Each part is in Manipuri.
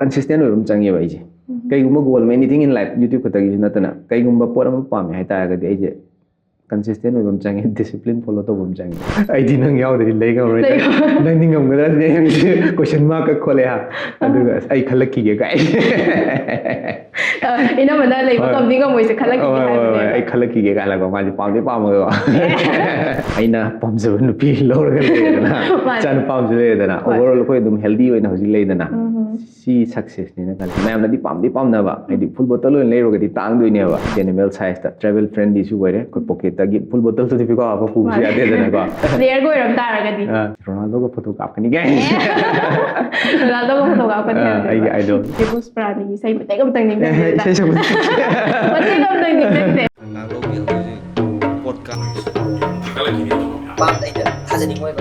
consistent with changi ba ije kai gumba goal anything in life YouTube ka tagi natana kai gumba pora ma pam hai ta ga ije consistent with changi discipline follow to bum changi ai di nang yaw de lei ga right nang ning ngam ga ne question mark ka khole ha aduga ai khalaki ge kai ina mana lei ba kam dinga moi se khalaki ge hai ba ai khalaki ge ga la ko ma ji pam de pam ga aina pam je nu pi lo ga le na chan pam je le na overall ko dum healthy oi na hoji le na si success ni na kal ma'am na di pam na ba ai di full bottle le ro ga di tang doi ne ba animal size ta travel friendly su wore ko pocket ta gi full bottle to di ko apa pu ya de na ko player go ram ta ra ga di Ronaldo ko photo kap ni ga Ronaldo ko photo kap kan ai idol ke bus prani sai pa tegam tang ni sai sai pa tegam tang ni podcast pam dai da thajani moi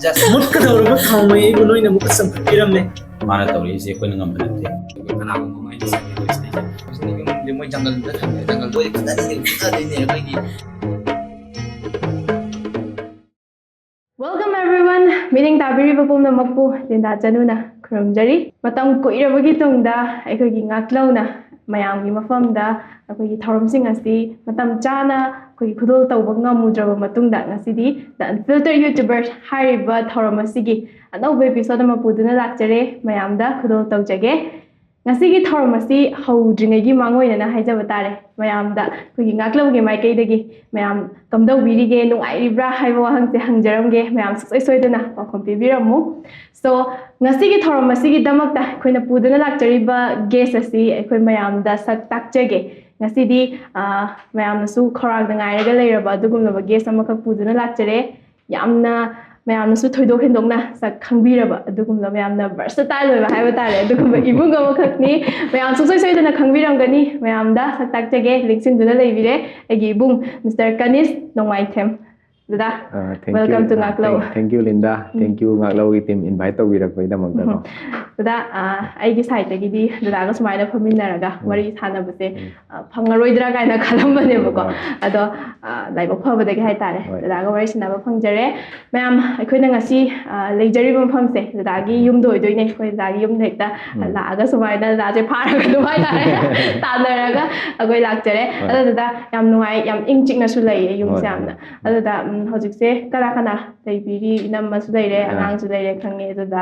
just mut ka dawra ba thawmai bu noi na mukasam piram ne mana tawri se ko ngam banate kana ko mai sai ko sai ni moi jungle da jungle boy ka dai ne kai di Welcome everyone meeting tabiri ba pum na makpu linda chanuna khramjari matam koirabagi tungda aikoi ngaklauna mayam gi mafam da akoi thorom sing asi matam chana koi khudol tawba ngamudraba matungda ngasidi the unfiltered youtubers hariba thorom asigi anau episode ma puduna lakjare mayam da khudol tawjage ngasigi thorom asi haudringai gi mangoi na haijaba tare mayam da koi ngaklaw gi maikai dagi mayam kamdau birige nungai ribra haiba wahang se hangjaramge mayam soi soidana pakhom pibiramu so ngasigi thorom asigi damakta koina puduna lakjariba guest asi koi mayam da sak takjage ngasidi mayam nasu khorag da ngairaga leiraba dugumnaba guest amakak puduna lakjare yamna mayam nasu thoidok hendokna sak khangbiraba dugumna mayamna versatile oiba haiba tare dugumba ibung amakakni mayam soi soidana khangbiramgani mayam da sak takjage liksin duna leibire agi ibung Mr. Kanis Nongmaithem Dada, welcome to Ngaklau. Thank you, Linda. Thank you, Ngaklau team invite to virak ko idam magda. Dada, ai gi site gi di dada ga sumaina phaminaraga wari thana base phangaroidra ga na khalam bane bako ado laiba phaba de hai tare dada ga wari sina ba phangjare ma'am aikoina ngasi leijari bam phamse dada gi yum doi doi ne koi dada gi yum nekta la ga sumaina dada je pharaga du hai tare tanaraga agoi lakjare ado dada yam nuai yam ingchik na su lai yum samna ado da hojikse kana kana leibiri inam masu leire angang su leire khange dada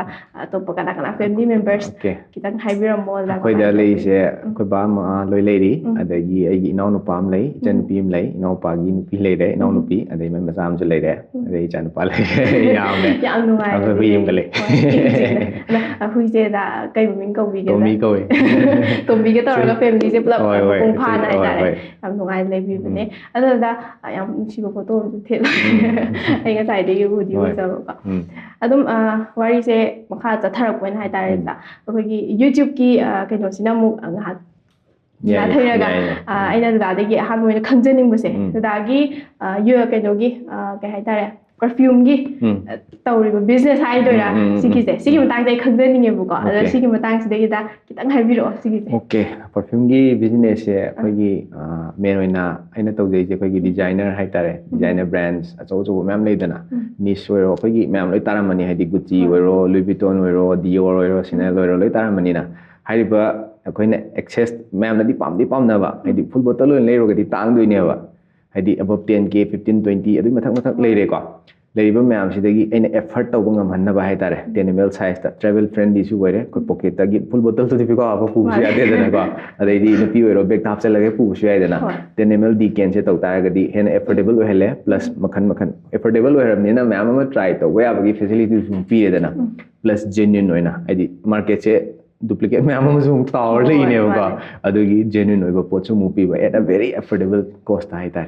topa kana kana family members kitang haibiram mo la koi da lei se koi ba ma loi leiri adagi ai inau nu pam lei jan pi am lei inau pa gi nu pi leire inau nu pi adai mai masam su leire adai jan pa lei yam ne yam nu ai ko wi yim ga lei hui je da kai ming ko wi ge mi ko to bi ge tor ga family je plap kong pha na ai yam nu ai lei bi bane ada da yam si ba photo the ai ga sai de ge bu di sa ba adum wari se makha cha tharak point hai tare da akoi YouTube ki kaino sina mu ngha ya thairaga aina da de gi han moina khangjaning base da gi yo kaino gi kai hai tare perfume gi tawriba business hai doira sigi se sigi matang dai khangjaning e bu ko ada sigi matang se de gi da kitang hai biro sigi se okay perfume gi business se koi gi main oina aina tawjai je koi gi designer hai tare designer brands acho acho ma'am leidana niche oiro koi gi ma'am loi taramani hai di Gucci oiro Louis Vuitton oiro Dior oiro Chanel oiro loi taramani na haiba akoina access ma'am na di pam na ba hai di full bottle loi leiro ga di tang doi ne ba hai di above 10k 15 20 adu mathak leire ko leiriba ma'am sidagi aina effort tawba ngamhanna ba hai tare animal size ta travel friendly su oire koi pocket ta gi full bottle to di ko apa pu ya de na ko adai di nupi oiro bag tap se lage pu su ya de na animal di ken se taw ta ga di hen affordable ohele plus makhan affordable oiram ni na ma'am ma try to we abagi facilities su pi de na plus genuine oina ai di market se duplicate ma'am ma su tower le ne ba adugi genuine oiba pot su mu pi ba at a very affordable cost hai tare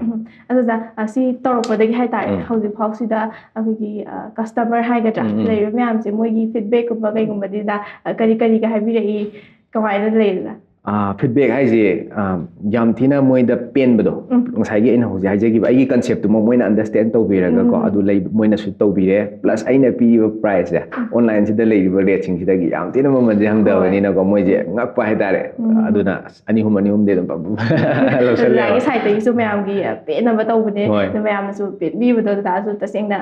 ado da asi torok de gi hai tare hauji phau si da agigi customer hai ga tra le ma'am se moi gi feedback ko ba gai gum ba di da kari ga hai bi rei kawai da le da feedback ꯍꯥꯏꯁꯦ ꯌꯥꯝ ꯊꯤꯅ ꯃꯣꯏꯗ ꯄꯦꯟꯕꯗꯣ ꯉꯁꯥꯏꯒꯤ ꯑꯩꯅ ꯍꯧꯖꯤꯛ ꯍꯥꯏꯖꯈꯤꯕ ꯑꯩꯒꯤ ꯀꯟꯁꯦꯞꯇꯨꯃ ꯃꯣꯏꯅ ꯑꯟꯗꯔꯁꯇꯦꯟ ꯇꯧꯕꯤꯔꯒꯀꯣ ꯑꯗꯨ ꯃꯣꯏꯅꯁꯨ ꯇꯧꯕꯤꯔꯦ ꯄ꯭ꯂꯁ ꯑꯩꯅ ꯄꯤꯔꯤꯕ ꯄ꯭ꯔꯥꯏꯁꯁꯦ ꯑꯣꯟꯂꯥꯏꯟꯁꯤꯗ ꯂꯩꯔꯤꯕ ꯔꯦꯠꯁꯤꯡꯁꯤꯗꯒꯤ ꯌꯥꯝ ꯊꯤꯅ ꯃꯃꯜꯁꯦ ꯍꯟꯊꯕꯅꯤꯅꯀꯣ ꯃꯣꯏꯁꯦ ꯉꯛꯄ ꯍꯥꯏꯇꯥꯔꯦ ꯑꯗꯨꯅ ꯑꯅꯤ ꯑꯍꯨꯝꯗꯤ ꯑꯗꯨꯝ ꯂꯧꯁꯜꯂꯦ ꯗꯗꯥꯒꯤ ꯁꯥꯏꯠꯇꯒꯤꯁꯨ ꯃꯌꯥꯝꯒꯤ ꯄꯦꯟꯅꯕ ꯇꯧꯕꯅꯦ ꯍꯣꯏ. ꯑꯗꯨ ꯃꯌꯥꯝꯅꯁꯨ ꯄꯦꯟꯕꯤꯕꯗꯣ ꯗꯗꯥꯁꯨ ꯇꯁꯦꯡꯅ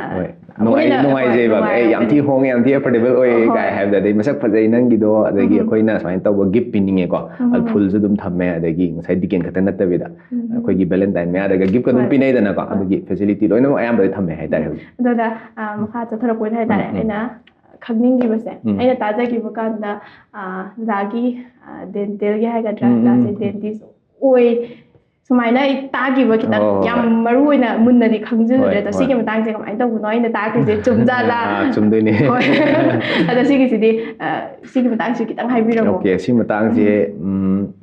ꯅꯨꯡꯉꯥꯏꯖꯩꯕ ꯌꯥꯝ ꯊꯤ ꯍꯣꯡꯉꯦ ꯌꯥꯝ ꯊꯤ ꯑꯦꯐꯣꯔꯗꯦꯕꯜ ꯑꯣꯏ ꯀꯥꯏ ꯍꯥꯏꯕꯗ ꯑꯗꯩ ꯃꯁꯛ ꯐꯖꯩ ꯅꯪꯒꯤꯗꯣ ꯑꯗꯒꯤ ꯑꯩꯈꯣꯏꯅ ꯁꯨꯃꯥꯏꯅ ꯇꯧꯕ ꯒꯤꯐ ꯄꯤꯅꯤꯡꯉꯦꯀꯣ ꯑꯗꯨ ꯐꯨꯜꯁꯨ ꯑꯗꯨꯝ ꯊꯝꯃꯦ ꯑꯗꯒꯤ ꯉꯁꯥꯏ ꯗꯤꯀꯦꯟ ꯈꯛꯇ ꯅꯠꯇꯕꯤꯗ ꯑꯩꯈꯣꯏꯒꯤ ꯚꯦꯂꯦꯟꯇꯥꯏꯟ ꯃꯌꯥꯗꯒ ꯒꯤꯐꯀ ꯑꯗꯨꯝ ꯄꯤꯅꯩꯗꯅꯀꯣ ꯑꯗꯨꯒꯤ ꯐꯦꯁꯤꯂꯤꯇꯤ ꯂꯣꯏꯅꯃꯛ ꯑꯌꯥꯝꯕꯗꯤ ꯊꯝꯃꯦ ꯍꯥꯏꯇꯥꯔꯦ ꯍꯧꯖꯤꯛ ꯑꯗꯨꯗ ꯃꯈꯥ ꯆꯠꯊꯔꯛꯄ ꯑꯣꯏꯅ ꯍꯥꯏꯇꯥꯔꯦ ꯑꯩꯅ ꯈꯪꯅꯤꯡꯈꯤꯕꯁꯦ ꯑꯩꯅ ꯇꯥꯖꯈꯤꯕ ꯀꯥꯟꯗ ꯗꯗꯥꯒꯤ ꯗꯦꯟꯇꯦꯜꯒꯤ ꯍꯥꯏꯒꯗ꯭ꯔꯥ ꯗꯗꯥꯁꯦ ꯗꯦꯟꯇꯤꯁ ꯑꯣꯏ ꯁꯨꯃꯥꯏꯅ ꯑꯩ ꯇꯥꯈꯤꯕ ꯈꯤꯇꯪ ꯌꯥꯝ ꯃꯔꯨ ꯑꯣꯏꯅ ꯃꯨꯟꯅꯗꯤ ꯈꯪꯖꯤꯜꯂꯨꯗ꯭ꯔꯦ ꯑꯗꯣ ꯁꯤꯒꯤ ꯃꯇꯥꯡꯁꯦ ꯀꯃꯥꯏꯅ ꯇꯧꯕꯅꯣ ꯑꯩꯅ ꯇꯥꯈ꯭ꯔꯤꯁꯦ ꯆꯨꯝꯖꯥꯠꯂꯥ ꯆꯨꯝꯗꯣꯏꯅꯦ ꯍꯣꯏ ꯑꯗꯣ ꯁꯤꯒꯤꯁꯤꯗꯤ ꯁꯤꯒꯤ ꯃꯇꯥꯡꯁꯤ ꯈꯤꯇꯪ ꯍꯥꯏꯕꯤꯔꯝꯃꯣ ꯑꯣꯀꯦ ꯁꯤ ꯃꯇꯥꯡꯁꯦ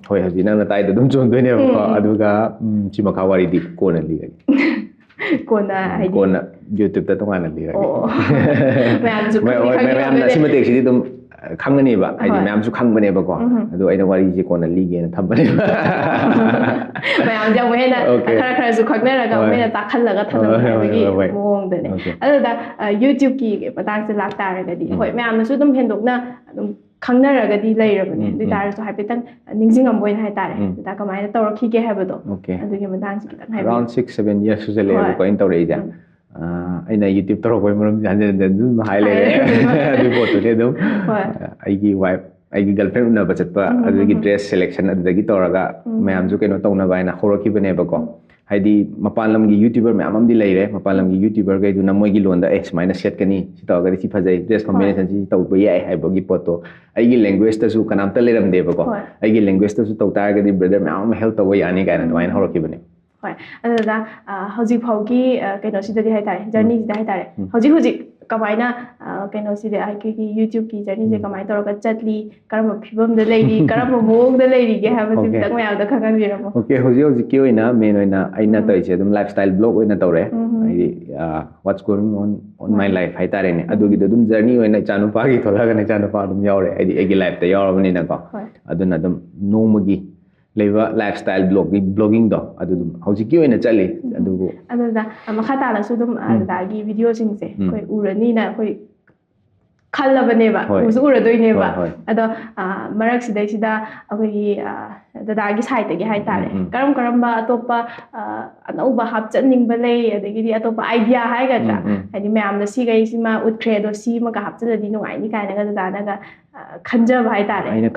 ꯍꯣꯏ ꯍꯧꯖꯤꯛ ꯅꯪꯅ ꯇꯥꯏꯗꯣ ꯑꯗꯨꯝ ꯆꯨꯝꯗꯣꯏꯅꯦꯕꯀꯣ ꯑꯗꯨꯒ ꯁꯤ ꯃꯈꯥ ꯋꯥꯔꯤꯗꯤ ꯀꯣꯟꯅ ꯂꯤꯔꯒꯦ ꯀꯣꯟꯅ ꯍꯥꯏꯗꯤ ꯀꯣꯟꯅ ꯌꯨꯇ꯭ꯌꯨꯕꯇ ꯇꯣꯉꯥꯟꯅ ꯂꯤꯔꯒꯦ ꯃꯌꯥꯝꯁꯨ ꯃꯌꯥꯝꯅ ꯁꯤ ꯃꯇꯦꯛꯁꯤꯗꯤ ꯑꯗꯨꯝ ꯈꯪꯒꯅꯦꯕ ꯍꯥꯏꯗꯤ ꯍꯣꯏ. ꯃꯌꯥꯝꯁꯨ ꯈꯪꯕꯅꯦꯕꯀꯣ ꯑꯗꯣ ꯑꯩꯅ ꯋꯥꯔꯤꯁꯦ ꯀꯣꯟꯅ ꯂꯤꯒꯦꯅ ꯊꯝꯕꯅꯦꯕ ꯃꯌꯥꯝꯁꯦ ꯑꯃꯨꯛ ꯍꯦꯟꯅ Okay. ꯈꯔꯁꯨ ꯈꯪꯅꯔꯒ ꯑꯃꯨꯛ ꯍꯦꯟꯅ ꯇꯥꯈꯜꯂꯒ ꯊꯝꯅꯕ ꯍꯥꯏꯕꯒꯤ ꯍꯣꯏ. ꯃꯑꯣꯡꯗꯅꯦ Okay. ꯑꯗꯨꯗ ꯌꯨꯇ꯭ꯌꯨꯕꯀꯤ ꯃꯇꯥꯡꯁꯦ ꯂꯥꯛꯇꯥꯔꯒꯗꯤ ꯍꯣꯏ ꯃꯌꯥꯝꯅꯁꯨ ꯑꯗꯨꯝ ꯍꯦꯟꯗꯣꯛꯅ ꯑꯗꯨꯝ ꯈꯪꯅꯔꯒꯗꯤ ꯂꯩꯔꯕꯅꯦ ꯑꯗꯨ ꯑꯣꯏꯇꯥꯔꯁꯨ ꯍꯥꯏꯐꯦꯠꯇꯪ ꯅꯤꯡꯁꯤꯡꯉꯝꯕ ꯑꯣꯏꯅ ꯍꯥꯏꯇꯥꯔꯦ ꯑꯗꯨꯗ ꯀꯃꯥꯏꯅ ꯇꯧꯔꯛꯈꯤꯒꯦ ꯍꯥꯏꯕꯗꯣ Okay. ꯑꯗꯨꯒꯤ ꯃꯇꯥꯡꯁꯦ ꯈꯤꯇꯪ ꯍꯥꯏꯕꯤꯌꯨ ꯑꯔꯥꯎꯟ 6-7 years ꯁꯨꯖꯜꯂꯛꯑꯦꯕꯀꯣ ꯍꯣꯏ. ꯑꯩꯅ ꯇꯧꯔꯛꯏꯁꯦ ꯑꯩꯅ ꯌꯨꯇ꯭ꯌꯨꯕ ꯇꯧꯔꯛꯄꯒꯤ ꯃꯔꯝꯁꯦ ꯍꯟꯖꯤꯟ ꯍꯟꯖꯤꯟ ꯑꯗꯨꯝ ꯍꯥꯏ ꯂꯩꯔꯦ ꯑꯗꯨꯒꯤ ꯄꯣꯠꯇꯨꯗꯤ ꯑꯗꯨꯝ ꯍꯣꯏ. ꯑꯩꯒꯤ ꯋꯥꯏꯐ ꯑꯩꯒꯤ ꯒꯔꯜꯐ꯭ꯔꯦꯟ ꯎꯅꯕ ꯆꯠꯄ ꯑꯗꯨꯗꯒꯤ ꯗ꯭ꯔꯦꯁ ꯁꯦꯂꯦꯛꯁꯟ ꯑꯗꯨꯗꯒꯤ ꯇꯧꯔꯒ ꯃꯌꯥꯝꯁꯨ ꯀꯩꯅꯣ ꯇꯧꯅꯕ ꯍꯥꯏꯅ ꯍꯧꯔꯛꯈꯤꯕꯅꯦꯕꯀோ ꯍꯥꯏꯗꯤ ꯃꯄꯥꯟ ꯂꯝꯒꯤ ꯌꯨꯇ꯭ꯌꯨꯕꯔ ꯃꯌꯥꯝ ꯑꯃꯗꯤ ꯂꯩꯔꯦ ꯃꯄꯥꯟ ꯂꯝꯒꯤ ꯌꯨꯇ꯭ꯌꯨꯕꯔꯈꯩꯗꯨꯅ ꯃꯣꯏꯒꯤ ꯂꯣꯟꯗ ꯁꯨꯃꯥꯏꯅ ꯁꯦꯠꯀꯅꯤ ꯁꯤ ꯇꯧꯔꯒꯗꯤ ꯁꯤ ꯐꯖꯩ ꯗ꯭ꯔꯦꯁ ꯀꯣꯝꯕꯤꯅꯦꯁꯟ ꯁꯤ ꯇꯧꯕ ꯌꯥꯏ ꯍꯥꯏꯕꯒꯤ ꯄꯣꯠꯇꯣ ꯑꯩꯒꯤ ꯂꯦꯡꯒ꯭ꯋꯦꯖꯇꯁꯨ ꯀꯅꯥꯝꯇ ꯂꯩꯔꯝꯗꯦꯕꯀꯣ ꯍꯣꯏ. ꯑꯩꯒꯤ ꯂꯦꯡꯒ꯭ꯋꯦꯖꯇꯁꯨ ꯇꯧ ꯇꯥꯔꯒꯗꯤ ꯕ꯭ꯔꯗꯔ ꯃꯌꯥꯝ ꯑꯃ ꯍꯦꯜꯞ ꯇꯧꯕ ꯌꯥꯅꯤ ꯀꯥꯏꯅ ꯑꯗꯨꯃꯥꯏꯅ ꯍꯧꯔꯛꯈꯤꯕꯅꯦ ꯍꯣꯏ ꯑꯗꯨꯗ ꯍꯧꯖꯤꯛ ꯐꯥꯎꯒꯤ ꯀꯩꯅꯣꯁꯤꯗꯗꯤ ꯍꯥꯏꯇꯥꯔꯦ ꯖꯔꯅꯤꯁꯤꯗ ꯍꯥꯏꯇꯥꯔꯦ ꯍꯧꯖꯤꯛ ꯀꯃꯥꯏꯅ ꯀꯩꯅꯣꯁꯤꯗ ꯑꯩꯈꯣꯏꯒꯤ ꯌꯨꯇ꯭ꯌꯨꯕꯀꯤ ꯖꯔꯅꯤꯁꯦ ꯀꯃꯥꯏꯅ ꯇꯧꯔꯒ ꯆꯠꯂꯤ ꯀꯔꯝꯕ ꯐꯤꯕꯝꯗ ꯂꯩꯔꯤ ꯀꯔꯝꯕ ꯃꯑꯣꯡꯗ ꯂꯩꯔꯤꯒꯦ ꯍꯥꯏꯕꯁꯤ Okay. ꯈꯤꯇꯪ ꯃꯌꯥꯝꯗ ꯈꯪꯍꯟꯕꯤꯔꯝꯃꯣ ꯑꯣꯀꯦ ꯍꯧꯖꯤꯛꯀꯤ ꯑꯣꯏꯅ ꯃꯦꯟ ꯑꯣꯏꯅ ꯑꯩꯅ ꯇꯧꯔꯤꯁꯦ ꯑꯗꯨꯝ ꯂꯥꯏꯐ ꯁ꯭ꯇꯥꯏꯜ ꯕ꯭ꯂꯣꯛ ꯑꯣꯏꯅ ꯇꯧꯔꯦ ꯍꯥꯏꯗꯤ ꯋꯥꯠꯁ ꯒꯣꯏꯡ ꯑꯣꯟ ꯃꯥꯏ ꯂꯥꯏꯐ ꯍꯥꯏꯇꯥꯔꯦꯅꯦ ꯑꯗꯨꯒꯤꯗꯣ ꯑꯗꯨꯝ ꯖꯔꯅꯤ ꯑꯣꯏꯅ ꯏꯆꯥꯅꯨꯄꯥꯒꯤ ꯊꯣꯛꯂꯛꯑꯒꯅ ꯏꯆꯥꯅꯨꯄꯥ ꯑꯗꯨꯝ ꯌꯥꯎꯔꯦ ꯍꯥꯏꯗꯤ ꯑꯩꯒꯤ ꯂꯥꯏꯐꯇ ꯌꯥꯎꯔꯕꯅꯤꯅꯀꯣ ꯍꯣꯏ. ꯑꯗꯨꯅ ꯑꯗꯨꯝ ꯅꯣꯡꯃꯒꯤ ꯂꯩꯕ ꯂꯥꯏꯐ ꯁ꯭ꯇꯥꯏꯜ ꯕ꯭ꯂꯣꯒꯤꯡꯗꯣ ꯑꯗꯨ ꯑꯗꯨꯝ ꯍꯧꯖꯤꯛꯀꯤ ꯑꯣꯏꯅ ꯆꯠꯂꯤ ꯑꯗꯨꯕꯨ ꯑꯗꯨꯗ ꯃꯈꯥ ꯇꯥꯅꯁꯨ ꯑꯗꯨꯝ ꯗꯗꯥꯒꯤ ꯚꯤꯗꯤꯑꯣꯁꯤꯡꯁꯦ ꯑꯩꯈꯣꯏ ꯎꯔꯅꯤꯅ ꯑꯩꯈꯣꯏ ꯈꯜꯂꯕꯅꯦꯕ ꯍꯣꯏ. ꯎꯁꯨ ꯎꯔꯗꯣꯏꯅꯦꯕ ꯍꯣꯏ. ꯑꯗꯣ ꯃꯔꯛꯁꯤꯗꯩꯁꯤꯗ ꯑꯩꯈꯣꯏꯒꯤ ꯗꯗꯥꯒꯤ ꯁꯥꯏꯠꯇꯒꯤ ꯍꯥꯏꯇꯥꯔꯦ ꯀꯔꯝꯕ ꯑꯇꯣꯞꯄ ꯑꯅꯧꯕ ꯍꯥꯞꯆꯟꯅꯤꯡꯕ ꯂꯩ ꯑꯗꯒꯤꯗꯤ ꯑꯇꯣꯞꯄ ꯑꯥꯏꯗꯤꯌꯥ ꯍꯥꯏꯒꯗ꯭ꯔꯥ ꯍꯥꯏꯗꯤ ꯃꯌꯥꯝꯅ ꯁꯤꯈꯩꯁꯤꯃ ꯎꯠꯈ꯭ꯔꯦ ꯑꯗꯣ ꯁꯤꯃꯒ ꯍꯥꯞꯆꯤꯜꯂꯗꯤ ꯅꯨꯡꯉꯥꯏꯅꯤ ꯀꯥꯏꯅꯒ ꯗꯗꯥꯅꯒ ꯈꯟꯖꯕ ꯍꯥꯏꯇꯥꯔꯦ ꯑꯩꯅ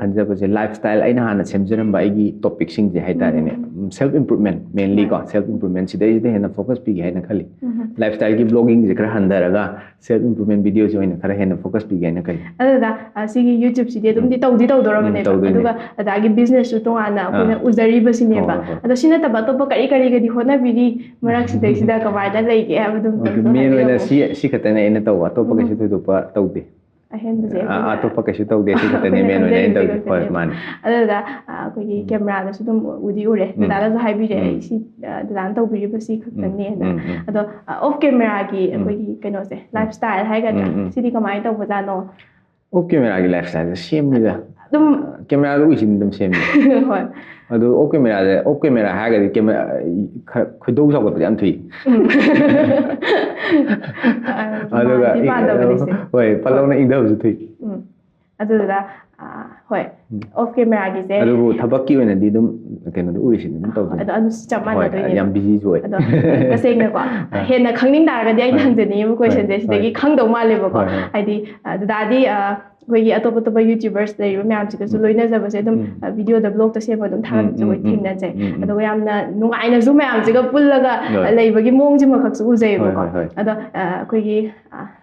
ꯈꯟꯖꯕꯁꯦ ꯂꯥꯏꯐ ꯁ꯭ꯇꯥꯏꯜ ꯑꯩꯅ ꯍꯥꯟꯅ ꯁꯦꯝꯖꯔꯝꯕ ꯑꯩꯒꯤ ꯇꯣꯄꯤꯛꯁꯤꯡꯁꯦ ꯍꯥꯏꯇꯥꯔꯦꯅꯦ ꯁꯦꯜꯐ ꯏꯝꯄ꯭ꯔꯨꯚꯃꯦꯟ ꯃꯦꯟꯂꯤ ꯀꯣ ꯁꯦꯜꯐ ꯏꯝꯄ꯭ꯔꯨꯚꯃꯦꯟ ꯁꯤꯗꯩꯁꯤꯗ ꯍꯦꯟꯅ ꯐꯣꯀꯁ ꯄꯤꯒꯦ ꯍꯥꯏꯅ ꯈꯜꯂꯤ ꯂꯥꯏꯐ ꯁ꯭ꯇꯥꯏꯜꯒꯤ ꯕ꯭ꯂꯣꯒꯤꯡꯁꯦ ꯈꯔ ꯍꯟꯊꯔꯒ ꯁꯦꯜꯐ ꯏꯝꯄ꯭ꯔꯨꯚꯃꯦꯟ ꯚꯤꯗꯤꯑꯣꯁꯦ ꯑꯣꯏꯅ ꯈꯔ ꯍꯦꯟꯅ ꯐꯣꯀꯁ ꯄꯤꯒꯦ ꯍꯥꯏꯅ ꯈꯜꯂꯤ ꯑꯗꯨꯗ ꯁꯤꯒꯤ ꯌꯨꯇ꯭ꯌꯨꯕꯁꯤꯗꯤ ꯑꯗꯨꯝꯗꯤ ꯇꯧꯗꯣꯔꯕꯅꯦꯕ ꯇꯧꯗꯣꯏꯅꯦ. ꯑꯗꯨꯒ ꯗꯗꯥꯒꯤ ꯕꯤꯖꯤꯅꯦꯁꯁꯨ ꯇꯣꯉꯥꯟꯅ ꯑꯩꯈꯣꯏꯅ ꯎꯖꯔꯤꯕꯁꯤꯅꯦꯕ ꯍꯣꯏ, ꯍꯣꯏ. ꯑꯗꯣ ꯁꯤ ꯅꯠꯇꯕ ꯑꯇꯣꯞꯄ ꯀꯔꯤꯒꯗꯤ ꯍꯣꯠꯅꯕꯤꯔꯤ ꯃꯔꯛꯁꯤꯗꯩꯁꯤꯗ ꯀꯃꯥꯏꯅ ꯂꯩꯒꯦ ꯍꯥꯏꯕꯗꯨꯝꯇꯪꯁꯨ ꯃꯦꯟ ꯑꯣꯏꯅ ꯍꯥꯏꯕꯤꯔꯝꯃꯣ ꯁꯤ ꯈꯛꯇꯅꯦ ꯑꯩꯅ ꯇꯧꯕ ꯑꯇꯣꯞꯄ ꯀꯩꯁꯨ ꯊꯣꯏꯗꯣꯛꯄ ꯇꯧꯗꯦ ꯑꯍꯦꯟꯕꯁꯦ ꯑꯇꯣꯞꯄ ꯀꯩꯁꯨ ꯇꯧꯗꯦ ꯁꯤ ꯈꯛꯇꯅꯦ ꯃꯦꯟ ꯑꯣꯏꯅ ꯑꯩꯅ ꯇꯧꯔꯤꯁꯦ ꯍꯣꯏ ꯃꯥꯅꯦ ꯑꯗꯨꯗ ꯑꯩꯈꯣꯏꯒꯤ ꯀꯦꯃꯦꯔꯥꯗꯁꯨ ꯑꯗꯨꯝ ꯎꯔꯦ ꯗꯗꯥꯅꯁꯨ ꯍꯥꯏꯕꯤꯔꯦ ꯑꯩ ꯁꯤ ꯗꯗꯥꯅ ꯇꯧꯕꯤꯔꯤꯕꯁꯤ ꯈꯛꯇꯅꯦꯅ ꯑꯗꯣ ꯑꯣꯐ ꯀꯦꯃꯦꯔꯥꯒꯤ ꯑꯩꯈꯣꯏꯒꯤ ꯀꯩꯅꯣꯁꯦ ꯂꯥꯏꯐ ꯁ꯭ꯇꯥꯏꯜ ꯍꯥꯏꯒꯗ꯭ꯔꯥ ꯁꯤꯗꯤ ꯀꯃꯥꯏꯅ ꯇꯧꯕꯖꯥꯠꯅꯣ ꯑꯣꯐ ꯀꯦꯃꯦꯔꯥꯒꯤ ꯂꯥꯏꯐ ꯁ꯭ꯇꯥꯏꯜꯁꯦ ꯁꯦꯝꯅꯤꯗ ꯑꯗꯨꯝ ꯀꯦꯃꯦꯔꯥꯗ ꯎꯏꯁꯤꯟ ꯑꯗꯨꯝ ꯁꯦꯝꯃꯤ ꯍꯣꯏ ꯑꯗꯨ ꯑꯣꯐ ꯀꯦꯃꯦꯔꯥ ꯍꯥꯏꯔꯒꯗꯤ ꯈꯔ ꯈꯣꯏꯗꯧ ꯁꯥꯎꯒꯠꯄꯁꯦ ꯌꯥꯝ ꯊꯨꯏ ꯑꯗꯨꯒ ꯍꯣꯏ ꯄꯜꯂꯧꯅ ꯏꯪꯊꯕꯁꯨ ꯊꯨꯏ ꯑꯗꯨꯗ ꯍꯣꯏ ꯑꯣꯐ ꯀꯦꯃꯦꯔꯥꯒꯤꯁꯦ ꯑꯗꯨꯕꯨ ꯊꯕꯛꯀꯤ ꯑꯣꯏꯅꯗꯤ ꯑꯗꯨꯝ ꯀꯩꯅꯣꯗ ꯎꯔꯤꯁꯤꯅꯤ ꯑꯗꯨꯝ ꯇꯧꯗꯣꯏꯅꯤ ꯑꯗꯨ ꯆꯞ ꯃꯥꯟꯅꯗꯣꯏꯅꯦꯕ ꯌꯥꯝ ꯕꯤꯖꯤꯁꯨ ꯑꯣꯏ ꯑꯗꯣ ꯇꯁꯦꯡꯅꯀꯣ ꯍꯦꯟꯅ ꯈꯪꯅꯤꯡ ꯇꯥꯔꯒꯗꯤ ꯑꯩꯅ ꯍꯪꯖꯅꯤꯡꯉꯤꯕ ꯀꯣꯏꯁꯟꯁꯦ ꯁꯤꯗꯒꯤ ꯈꯪꯗꯧ ꯃꯥꯜꯂꯦꯕꯀꯣ ꯍꯥꯏꯗꯤ ꯗꯗꯥꯗꯤ ꯑꯩꯈꯣꯏꯒꯤ ꯑꯇꯣꯞꯄ ꯌꯨꯇ꯭ꯌꯨꯕꯔꯁ ꯂꯩꯔꯤꯕ ꯃꯌꯥꯝꯁꯤꯒꯁꯨ ꯂꯣꯏꯅꯖꯕꯁꯦ ꯑꯗꯨꯝ ꯚꯤꯗꯤꯑꯣꯗ ꯕ꯭ꯂꯣꯛꯇ ꯁꯦꯝꯕ ꯑꯗꯨꯝ ꯊꯥꯒꯠꯄꯁꯨ ꯑꯩꯈꯣꯏ ꯊꯦꯡꯅꯖꯩ ꯑꯗꯨꯒ ꯌꯥꯝꯅ ꯅꯨꯡꯉꯥꯏꯅꯁꯨ ꯃꯌꯥꯝꯁꯤꯒ ꯄꯨꯜꯂꯒ ꯂꯩꯕꯒꯤ ꯃꯑꯣꯡꯁꯤꯃꯈꯛꯁꯨ ꯎꯖꯩꯌꯦꯕꯀꯣ ꯑꯗꯣ ꯑꯩꯈꯣꯏꯒꯤ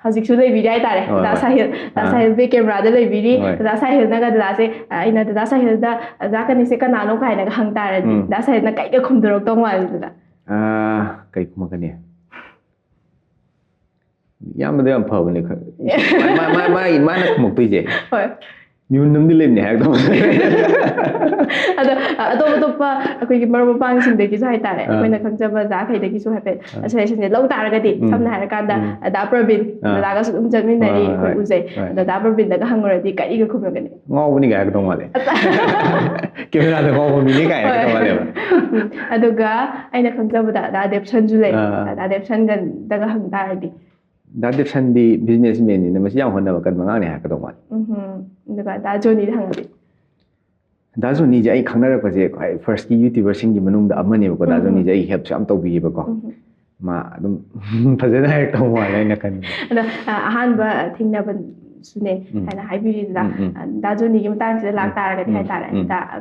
ꯍꯧꯖꯤꯛꯁꯨ ꯂꯩꯕꯤꯔꯤ ꯍꯥꯏꯇꯥꯔꯦ ꯗꯗꯥ ꯁꯥꯍꯤꯜ ꯕꯦꯛ ꯀꯦꯃꯦꯔꯥꯗ ꯂꯩꯕꯤꯔꯤ ꯗꯗꯥ ꯁꯥꯍꯤꯜꯅꯒ ꯗꯗꯥꯁꯦ ꯑꯩꯅ ꯗꯗꯥ ꯁꯥꯍꯤꯜꯗ ꯗꯗꯥ ꯀꯅꯤꯁꯦ ꯀꯅꯥꯅꯣ ꯀꯥꯏꯅꯒ ꯍꯪ ꯇꯥꯔꯗꯤ ꯗꯗꯥ ꯁꯥꯍꯤꯜꯅ ꯀꯩꯒ ꯈꯨꯝꯗꯣꯔꯛꯇꯧ ꯃꯥꯜꯂꯤꯗꯨꯗ ꯀꯩ ꯈꯨꯝꯃꯛꯀꯅꯤ ꯏꯌꯥꯝꯕꯗ ꯌꯥꯝ ꯐꯕꯅꯦ ꯃꯥꯅ ꯈꯨꯝꯃꯛꯇꯣꯏꯁꯦ ꯍꯣꯏ ꯃꯤꯍꯨꯟ ꯑꯃꯗꯤ ꯂꯩꯕꯅꯦ ꯍꯥꯏꯔꯛꯇꯧ ꯑꯗꯣ ꯑꯇꯣꯞꯄ ꯑꯩꯈꯣꯏꯒꯤ ꯃꯔꯨꯞ ꯃꯄꯥꯡꯁꯤꯡꯗꯒꯤꯁꯨ ꯍꯥꯏꯇꯥꯔꯦ ꯑꯩꯈꯣꯏꯅ ꯈꯪꯖꯕ ꯖꯥꯈꯩꯗꯒꯤꯁꯨ ꯍꯥꯏꯐꯦꯠ ꯁꯖꯦꯁꯟꯁꯦ ꯂꯧ ꯇꯥꯔꯒꯗꯤ ꯁꯝꯅ ꯍꯥꯏꯔꯀꯥꯟꯗ ꯗꯥ ꯄ꯭ꯔꯕꯤꯟ ꯗꯗꯥꯒꯁꯨ ꯑꯗꯨꯝ ꯆꯠꯃꯤꯟꯅꯔꯤ ꯑꯩꯈꯣꯏ ꯎꯖꯩ ꯗꯥ ꯄ꯭ꯔꯕꯤꯟꯗꯒ ꯍꯪꯉꯨꯔꯗꯤ ꯀꯔꯤꯒ ꯈꯨꯝꯔꯒꯅꯤ ꯉꯥꯎꯕꯅꯤ ꯀꯥꯏ ꯍꯥꯏꯔꯛꯇꯧ ꯃꯥꯜꯂꯦ ꯀꯦꯃꯦꯔꯥꯗ ꯉꯥꯎꯕ ꯃꯤꯅꯤ ꯀꯥꯏ ꯍꯥꯏꯔꯛꯇꯧ ꯃꯥꯜꯂꯦꯕ ꯑꯗꯨꯒ ꯑꯩꯅ ꯈꯪꯖꯕꯗ ꯗꯥ ꯗꯦꯞꯁꯟꯁꯨ ꯂꯩ ꯗꯥ ꯗꯦꯞꯁꯟꯒꯗꯒ ꯍꯪ ꯇꯥꯔꯗꯤ ꯗꯥ ꯗꯦꯞꯁꯟꯗꯤ ꯕꯤꯖꯤꯅꯦꯁꯃꯦꯟꯅꯤꯅ ꯃꯁꯤ ꯌꯥꯝ ꯍꯣꯠꯅꯕ ꯀꯟꯕ ꯑꯉꯥꯡꯅꯦ ꯍꯥꯏꯔꯛꯀꯗꯧ ꯃꯥꯜꯂꯦ ꯑꯗꯨꯒ ꯗꯥ ꯖꯣꯅꯤꯗ ꯍꯪꯉꯗꯤ ꯗꯥ ꯖꯣꯅꯤꯁꯦ ꯑꯩ ꯈꯪꯅꯔꯛꯄꯁꯦ ꯈ꯭ꯋꯥꯏ ꯐꯥꯔꯁꯀꯤ ꯌꯨꯇ꯭ꯌꯨꯕꯔꯁꯤꯡꯒꯤ ꯃꯅꯨꯡꯗ ꯑꯃꯅꯦꯕꯀꯣ ꯗꯥ ꯖꯣꯅꯤꯁꯦ ꯑꯩ ꯍꯦꯜꯞꯁꯨ ꯌꯥꯝ ꯇꯧꯕꯤꯌꯦꯕꯀꯣ ꯃꯥ ꯑꯗꯨꯝ ꯐꯖꯅ ꯍꯥꯏꯔꯛꯇꯧ ꯃꯥꯜꯂꯦ ꯑꯩꯅ ꯈꯟꯕꯗ ꯑꯗꯣ ꯑꯍꯥꯟꯕ ꯊꯦꯡꯅꯕꯁꯨꯅꯦ ꯍꯥꯏꯅ ꯍꯥꯏꯕꯤꯔꯤꯗꯨꯗ ꯗꯥ ꯖꯣꯅꯤꯒꯤ ꯃꯇꯥꯡꯁꯤꯗ ꯂꯥꯛꯇꯥꯔꯒꯗꯤ ꯍꯥꯏꯇꯥꯔꯦ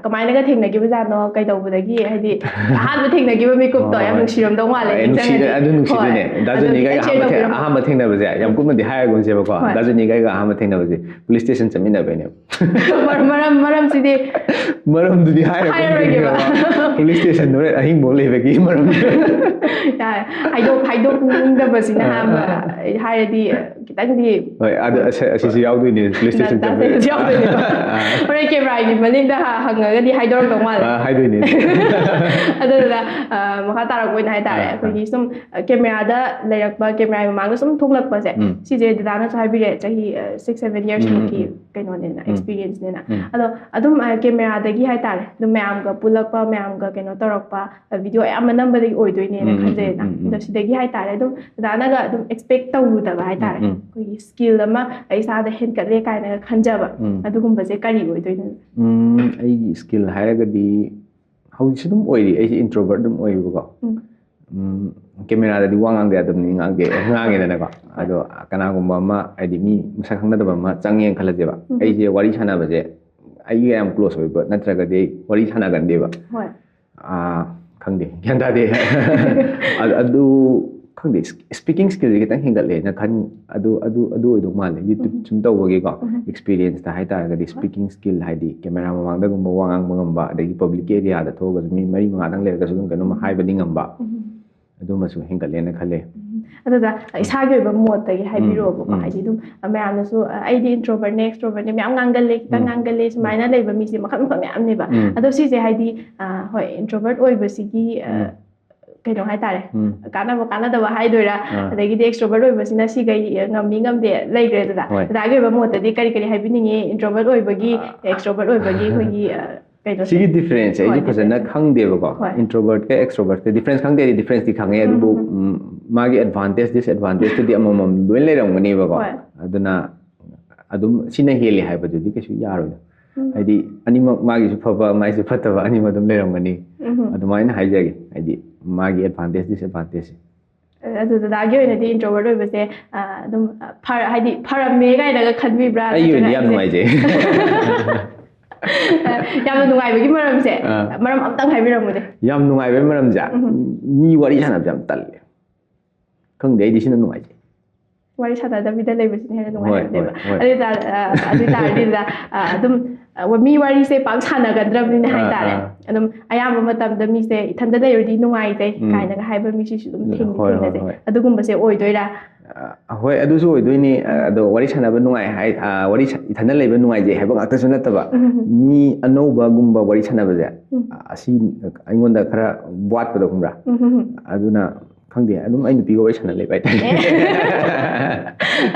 ꯀꯃꯥꯏꯅꯒ ꯊꯦꯡꯅꯈꯤꯕꯖꯥꯠꯅꯣ ꯀꯩꯗꯧꯕꯗꯒꯤ ꯍꯥꯏꯗꯤ ꯑꯍꯥꯟꯕ ꯊꯦꯡꯅꯈꯤꯕ ꯃꯤꯀꯨꯞꯇꯣ ꯌꯥꯝ ꯅꯨꯡꯁꯤꯔꯝꯗꯧ ꯃꯥꯜꯂꯦ ꯑꯗꯨ ꯅꯨꯡꯁꯤꯗꯣꯏꯅꯦ ꯗꯥ ꯖꯣꯅꯤꯒ ꯑꯩꯒ ꯑꯍꯥꯟꯕ ꯊꯦꯡꯅꯕꯁꯦ ꯌꯥꯝ ꯀꯨꯞꯅꯗꯤ ꯍꯥꯏꯔꯒꯨꯝꯁꯦꯕꯀோ ꯗꯥ ꯖꯣꯅꯤꯒ ꯑꯩꯒ ꯑꯍꯥꯟꯕ ꯊꯦꯡꯅꯕꯁꯦ ꯄꯨꯂꯤꯁ ꯁ꯭ꯇꯦꯁꯟ ꯆꯠꯃꯤꯟꯅꯕꯩꯅꯦꯕ ꯃꯔꯝꯁꯤꯗꯤ ꯃꯔꯝꯗꯨꯗꯤ ꯍꯥꯏꯔꯔꯣꯏꯒꯦꯕ ꯄꯨꯂꯤꯁ ꯁ꯭ꯇꯦꯁꯟ ꯍꯣꯔꯦꯟ ꯑꯍꯤꯡꯐꯥꯎ ꯂꯩꯕꯒꯤ ꯃꯔꯝ ꯍꯥꯏꯗꯣꯛꯅꯤꯡꯗꯕꯁꯤꯅ ꯍꯥꯏꯔꯗꯤ ꯈꯤꯇꯪꯗꯤ ꯍꯣꯏ ꯑꯗꯨ ꯑꯁꯤꯁꯨ ꯌꯥꯎꯗꯣꯏꯅꯦ ꯄꯨꯂꯤꯁ ꯁ꯭ꯇꯦꯁꯟ ꯆꯠꯄꯁꯨ ꯌꯥꯎꯗꯣꯏꯅꯦꯕ ꯍꯣꯔꯦꯟ ꯀꯦꯃꯦꯔꯥꯒꯤ ꯃꯅꯤꯡꯗ ꯍꯪꯉꯒꯗꯤ ꯍꯥꯏꯗꯣꯔꯛꯇꯧ ꯃꯥꯜꯂꯦ ꯍꯥꯏꯗꯣꯏꯅꯦ ꯑꯗꯨꯗꯨꯅ ꯃꯈꯥ ꯇꯥꯔꯛꯄ ꯑꯣꯏꯅ ꯍꯥꯏꯇꯥꯔꯦ ꯑꯩꯈꯣꯏꯒꯤ ꯁꯨꯝ ꯀꯦꯃꯦꯔꯥꯗ ꯂꯩꯔꯛꯄ ꯀꯦꯃꯦꯔꯥꯒꯤ ꯃꯃꯥꯡꯗ ꯁꯨꯝ ꯊꯣꯛꯂꯛꯄꯁꯦ ꯁꯤꯁꯦ ꯗꯗꯥꯅꯁꯨ ꯍꯥꯏꯕꯤꯔꯛꯑꯦ ꯆꯍꯤ 6-7 yearsꯃꯨꯛꯀꯤ ꯀꯩꯅꯣꯅꯦꯅ ꯑꯦꯛꯁꯄꯤꯔꯤꯌꯦꯟꯁꯅꯦꯅ ꯑꯗꯣ ꯑꯗꯨꯝ ꯀꯦꯃꯦꯔꯥꯗꯒꯤ ꯍꯥꯏꯇꯥꯔꯦ ꯑꯗꯨꯝ ꯃꯌꯥꯝꯒ ꯄꯨꯜꯂꯛꯄ ꯃꯌꯥꯝꯒ ꯀꯩꯅꯣ ꯇꯧꯔꯛꯄ ꯚꯤꯗꯤꯑꯣ ꯑꯌꯥꯝꯕ ꯅꯝꯕꯗꯒꯤ ꯑꯣꯏꯗꯣꯏꯅꯦꯅ ꯈꯟꯖꯩꯅ ꯑꯗꯣ ꯁꯤꯗꯒꯤ ꯍꯥꯏꯇꯥꯔꯦ ꯑꯗꯨꯝ ꯗꯗꯥꯅꯒ ꯑꯗꯨꯝ ꯑꯦꯛꯁꯄꯦꯛ ꯇꯧꯔꯨꯗꯕ ꯍꯥꯏꯇꯥꯔꯦ ꯑꯩꯈꯣꯏꯒꯤ ꯁ꯭ꯀꯤꯜ ꯑꯃ ꯑꯩ ꯏꯁꯥꯗ ꯍꯦꯟꯀꯠꯂꯦ ꯀꯥꯏꯅꯒ ꯈꯟꯖꯕ ꯑꯗꯨꯒꯨꯝꯕꯁꯦ ꯀꯔꯤ ꯑꯣꯏꯗꯣꯏꯅꯣ ꯑꯩꯒꯤ ꯁ꯭ꯀꯤꯜ ꯍꯥꯏꯔꯒꯗꯤ ꯍꯧꯖꯤꯛꯁꯨ ꯑꯗꯨꯝ ꯑꯣꯏꯔꯤ ꯑꯩꯁꯦ ꯏꯟꯇ꯭ꯔꯣꯕꯔꯠ ꯑꯗꯨꯝ ꯑꯣꯏꯌꯦꯕꯀꯣ ꯀꯦꯃꯦꯔꯥꯗꯗꯤ ꯋꯥ ꯉꯥꯡꯗ ꯌꯥꯗꯕꯅꯤ ꯉꯥꯡꯉꯦꯗꯅꯀꯣ ꯑꯗꯣ ꯀꯅꯥꯒꯨꯝꯕ ꯑꯃ ꯍꯥꯏꯗꯤ ꯃꯤ ꯃꯁꯛ ꯈꯪꯅꯗꯕ ꯑꯃ ꯆꯪꯉꯦꯅ ꯈꯜꯂꯁꯦꯕ ꯑꯩꯁꯦ ꯋꯥꯔꯤ ꯁꯥꯟꯅꯕꯁꯦ ꯑꯩꯒ ꯌꯥꯝ ꯀ꯭ꯂꯣꯁ ꯑꯣꯏꯕ ꯅꯠꯇ꯭ꯔꯒꯗꯤ ꯑꯩ ꯋꯥꯔꯤ ꯁꯥꯟꯅꯒꯟꯗꯦꯕ ꯈꯪꯗꯦ ꯒ꯭ꯌꯥꯟ ꯇꯥꯗꯦ ꯑꯗꯨ ꯈꯪꯗꯦ ꯁ꯭ꯄꯤꯀꯤꯡ ꯁ꯭ꯀꯤꯜꯁꯦ ꯈꯤꯇꯪ ꯍꯦꯟꯒꯠꯂꯦꯅ ꯑꯗꯨ ꯑꯣꯏꯗꯧ ꯃꯥꯜꯂꯦ ꯌꯨꯇ꯭ꯌꯨꯕ ꯁꯨꯝ ꯇꯧꯕꯒꯤꯀꯣ ꯑꯦꯛꯁꯄꯤꯔꯤꯌꯦꯟꯁꯇ ꯍꯥꯏꯇꯥꯔꯒꯗꯤ ꯁ꯭ꯄꯤꯀꯤꯡ ꯁ꯭ꯀꯤꯜ ꯍꯥꯏꯗꯤ ꯀꯦꯃꯦꯔꯥ ꯃꯃꯥꯡꯗꯒꯨꯝꯕ ꯋꯥ ꯉꯥꯡꯕ ꯉꯝꯕ ꯑꯗꯒꯤ ꯄꯕ꯭ꯂꯤꯛ ꯑꯦꯔꯤꯌꯥꯗ ꯊꯣꯛꯑꯒꯁꯨ ꯃꯤ 4-5ꯗꯪ ꯂꯩꯔꯒꯁꯨ ꯑꯗꯨꯝ ꯀꯩꯅꯣꯝ ꯍꯥꯏꯕꯗꯤ ꯉꯝꯕ ꯑꯗꯨꯃꯁꯨ ꯍꯦꯟꯒꯠꯂꯦꯅ ꯈꯜꯂꯦ ꯑꯗꯨꯗ ꯏꯁꯥꯒꯤ ꯑꯣꯏꯕ ꯃꯣꯠꯇꯒꯤ ꯍꯥꯏꯕꯤꯔꯛꯑꯣꯕꯀꯣ ꯍꯥꯏꯗꯤ ꯑꯗꯨꯝ ꯃꯌꯥꯝꯅꯁꯨ ꯑꯩꯗꯤ ꯏꯟꯇ꯭ꯔꯣꯕꯔꯠꯅꯦ ꯑꯦꯛꯁꯇ꯭ꯔꯣꯕꯔꯠꯅꯦ ꯃꯌꯥꯝ ꯉꯥꯡꯒꯜꯂꯦ ꯈꯤꯇꯪ ꯉꯥꯡꯒꯜꯂꯦ ꯁꯨꯃꯥꯏꯅ ꯂꯩꯕ ꯃꯤꯁꯦ ꯃꯈꯜ ꯃꯌꯥꯝꯅꯦꯕ ꯑꯗꯣ ꯁꯤꯁꯦ ꯍꯥꯏꯗꯤ ꯍꯣꯏ ꯏꯟꯇ꯭ꯔꯣꯕꯔꯠ ꯑꯣꯏꯕꯁꯤꯒꯤ ꯀꯩꯅꯣ ꯍꯥꯏꯇꯥꯔꯦ ꯀꯥꯟꯅꯗꯕ ꯍꯥꯏꯗꯣꯏꯔꯥ ꯑꯗꯒꯤꯗꯤ ꯑꯦꯛꯁꯇ꯭ꯔꯣꯕꯔꯠ ꯑꯣꯏꯕꯁꯤꯅ ꯁꯤꯒꯩ ꯉꯝꯃꯤ ꯉꯝꯗꯦ ꯂꯩꯈ꯭ꯔꯦ ꯑꯗꯨꯗ ꯗꯗꯥꯒꯤ ꯑꯣꯏꯕ ꯃꯣꯠꯇꯗꯤ ꯀꯔꯤ ꯍꯥꯏꯕꯤꯅꯤꯡꯉꯤ ꯏꯟꯇ꯭ꯔꯣꯕꯔꯠ ꯑꯣꯏꯕꯒꯤ ꯑꯦꯛꯁꯇ꯭ꯔꯣꯕꯔꯠ ꯑꯣꯏꯕꯒꯤ ꯑꯩꯈꯣꯏꯒꯤ ꯁꯤꯒꯤ ꯗꯤꯐ꯭ꯔꯦꯟꯁꯁꯦ ꯑꯩꯁꯦ ꯐꯖꯅ ꯈꯪꯗꯦꯕꯀꯣ ꯏꯟꯇ꯭ꯔꯣꯕꯔꯠꯀ ꯑꯦꯛꯁꯇ꯭ꯔꯣꯕꯔꯠꯀ ꯗꯤꯐ꯭ꯔꯦꯟꯁ ꯈꯪꯗꯦ ꯑꯩꯗꯤ ꯗꯤꯐ꯭ꯔꯦꯟꯁꯇꯤ ꯈꯪꯉꯦ ꯑꯗꯨꯕꯨ ꯃꯥꯒꯤ ꯑꯦꯗꯚꯥꯟꯇꯦꯖ ꯗꯤꯁꯑꯦꯗꯚꯥꯟꯇꯦꯖꯇꯨꯗꯤ ꯑꯃꯃꯝ ꯂꯣꯏ ꯂꯩꯔꯝꯒꯅꯦꯕꯀꯣ ꯑꯗꯨꯅ ꯑꯗꯨꯝ ꯁꯤꯅ ꯍꯦꯜꯂꯤ ꯍꯥꯏꯕꯗꯨꯗꯤ ꯀꯩꯁꯨ ꯌꯥꯔꯣꯏꯗ ꯍꯥꯏꯗꯤ ꯑꯅꯤꯃꯛ माꯒꯤꯁꯨ ꯐꯕ ꯃꯥꯒꯤꯁꯨ ꯐꯠꯇꯕ ꯑꯅꯤꯃꯛ ꯑꯗꯨꯝ ꯂꯩꯔꯝꯒꯅꯤ ꯑꯗꯨꯃꯥꯏꯅ ꯍꯥꯏꯖꯒꯦ ꯍꯥꯏꯗꯤ ꯃꯥꯒꯤ ꯑꯦꯗꯚꯥꯟꯇꯦꯖ ꯗꯤꯁꯑꯦꯗꯚꯥꯟꯇꯦꯖꯁꯦ ꯑꯗꯨ ꯗꯗꯥꯒꯤ ꯑꯣꯏꯅꯗꯤ ꯏꯟꯇ꯭ꯔꯣꯕꯔꯠ ꯑꯣꯏꯕꯁꯦ ꯑꯗꯨꯝ ꯍꯥꯏꯗꯤ ꯐꯔꯝꯃꯦ ꯀꯥꯏꯅꯒ ꯈꯟꯕꯤꯕ꯭ꯔꯥ ꯑꯩꯒꯤ ꯑꯣꯏꯅꯗꯤ ꯌꯥꯝ ꯅꯨꯡꯉꯥꯏꯖꯩ ꯌꯥꯝꯅ ꯅꯨꯡꯉꯥꯏꯕꯒꯤ ꯃꯔꯝꯁꯦ ꯃꯔꯝ ꯑꯝꯇꯪ ꯍꯥꯏꯕꯤꯔꯝꯃꯨꯅꯦ ꯌꯥꯝ ꯅꯨꯡꯉꯥꯏꯕꯒꯤ ꯃꯔꯝꯁꯦ ꯃꯤ ꯋꯥꯔꯤ ꯁꯥꯟꯅꯕꯁꯦ ꯌꯥꯝ ꯇꯜꯂꯦ ꯈꯪꯗꯦ ꯑꯩꯗꯤ ꯁꯤꯅ ꯅꯨꯡꯉꯥꯏꯖꯩ ꯋꯥꯔꯤ ꯁꯥꯟꯅꯗꯕꯤꯗ ꯂꯩꯕꯁꯤꯅ ꯍꯦꯟꯅ ꯅꯨꯡꯉꯥꯏꯕꯅꯦꯕ ꯑꯗꯨ ꯇꯥꯔꯗꯤ ꯑꯗꯨꯝ ꯃꯤ ꯋꯥꯔꯤꯁꯦ ꯄꯥꯛ ꯁꯥꯟꯅꯒꯟꯗ꯭ꯔꯕꯅꯤꯅ ꯍꯥꯏꯇꯥꯔꯦ ꯑꯗꯨꯝ ꯑꯌꯥꯝꯕ ꯃꯇꯝꯗ ꯃꯤꯁꯦ ꯏꯊꯟꯗ ꯂꯩꯔꯗꯤ ꯅꯨꯡꯉꯥꯏꯖꯩ ꯀꯥꯏꯅꯒ ꯍꯥꯏꯕ ꯃꯤꯁꯤꯁꯨ ꯑꯗꯨꯝ ꯊꯦꯡꯅꯖꯩ ꯑꯗꯨꯒꯨꯝꯕꯁꯦ ꯑꯣꯏꯗꯣꯏꯔꯥ ꯍꯣꯏ ꯑꯗꯨꯁꯨ ꯑꯣꯏꯗꯣꯏꯅꯤ ꯑꯗꯣ ꯋꯥꯔꯤ ꯁꯥꯟꯅꯕ ꯋꯥꯔꯤ ꯏꯊꯟꯗ ꯂꯩꯕ ꯅꯨꯡꯉꯥꯏꯖꯩ ꯍꯥꯏꯕ ꯉꯥꯛꯇꯁꯨ ꯅꯠꯇꯕ ꯃꯤ ꯑꯅꯧꯕꯒꯨꯝꯕ ꯋꯥꯔꯤ ꯁꯥꯟꯅꯕꯁꯦ ꯑꯁꯤ ꯑꯩꯉꯣꯟꯗ ꯈꯔ ꯋꯥꯠꯄꯗꯣ ꯈꯪꯕ꯭ꯔꯥ ꯑꯗꯨꯅ ꯈꯪꯗꯦ ꯑꯗꯨꯝ ꯑꯩ ꯅꯨꯄꯤꯒ ꯋꯥꯔꯤ ꯁꯥꯟꯅ ꯂꯩꯕ ꯍꯥꯏꯇꯥꯔꯦ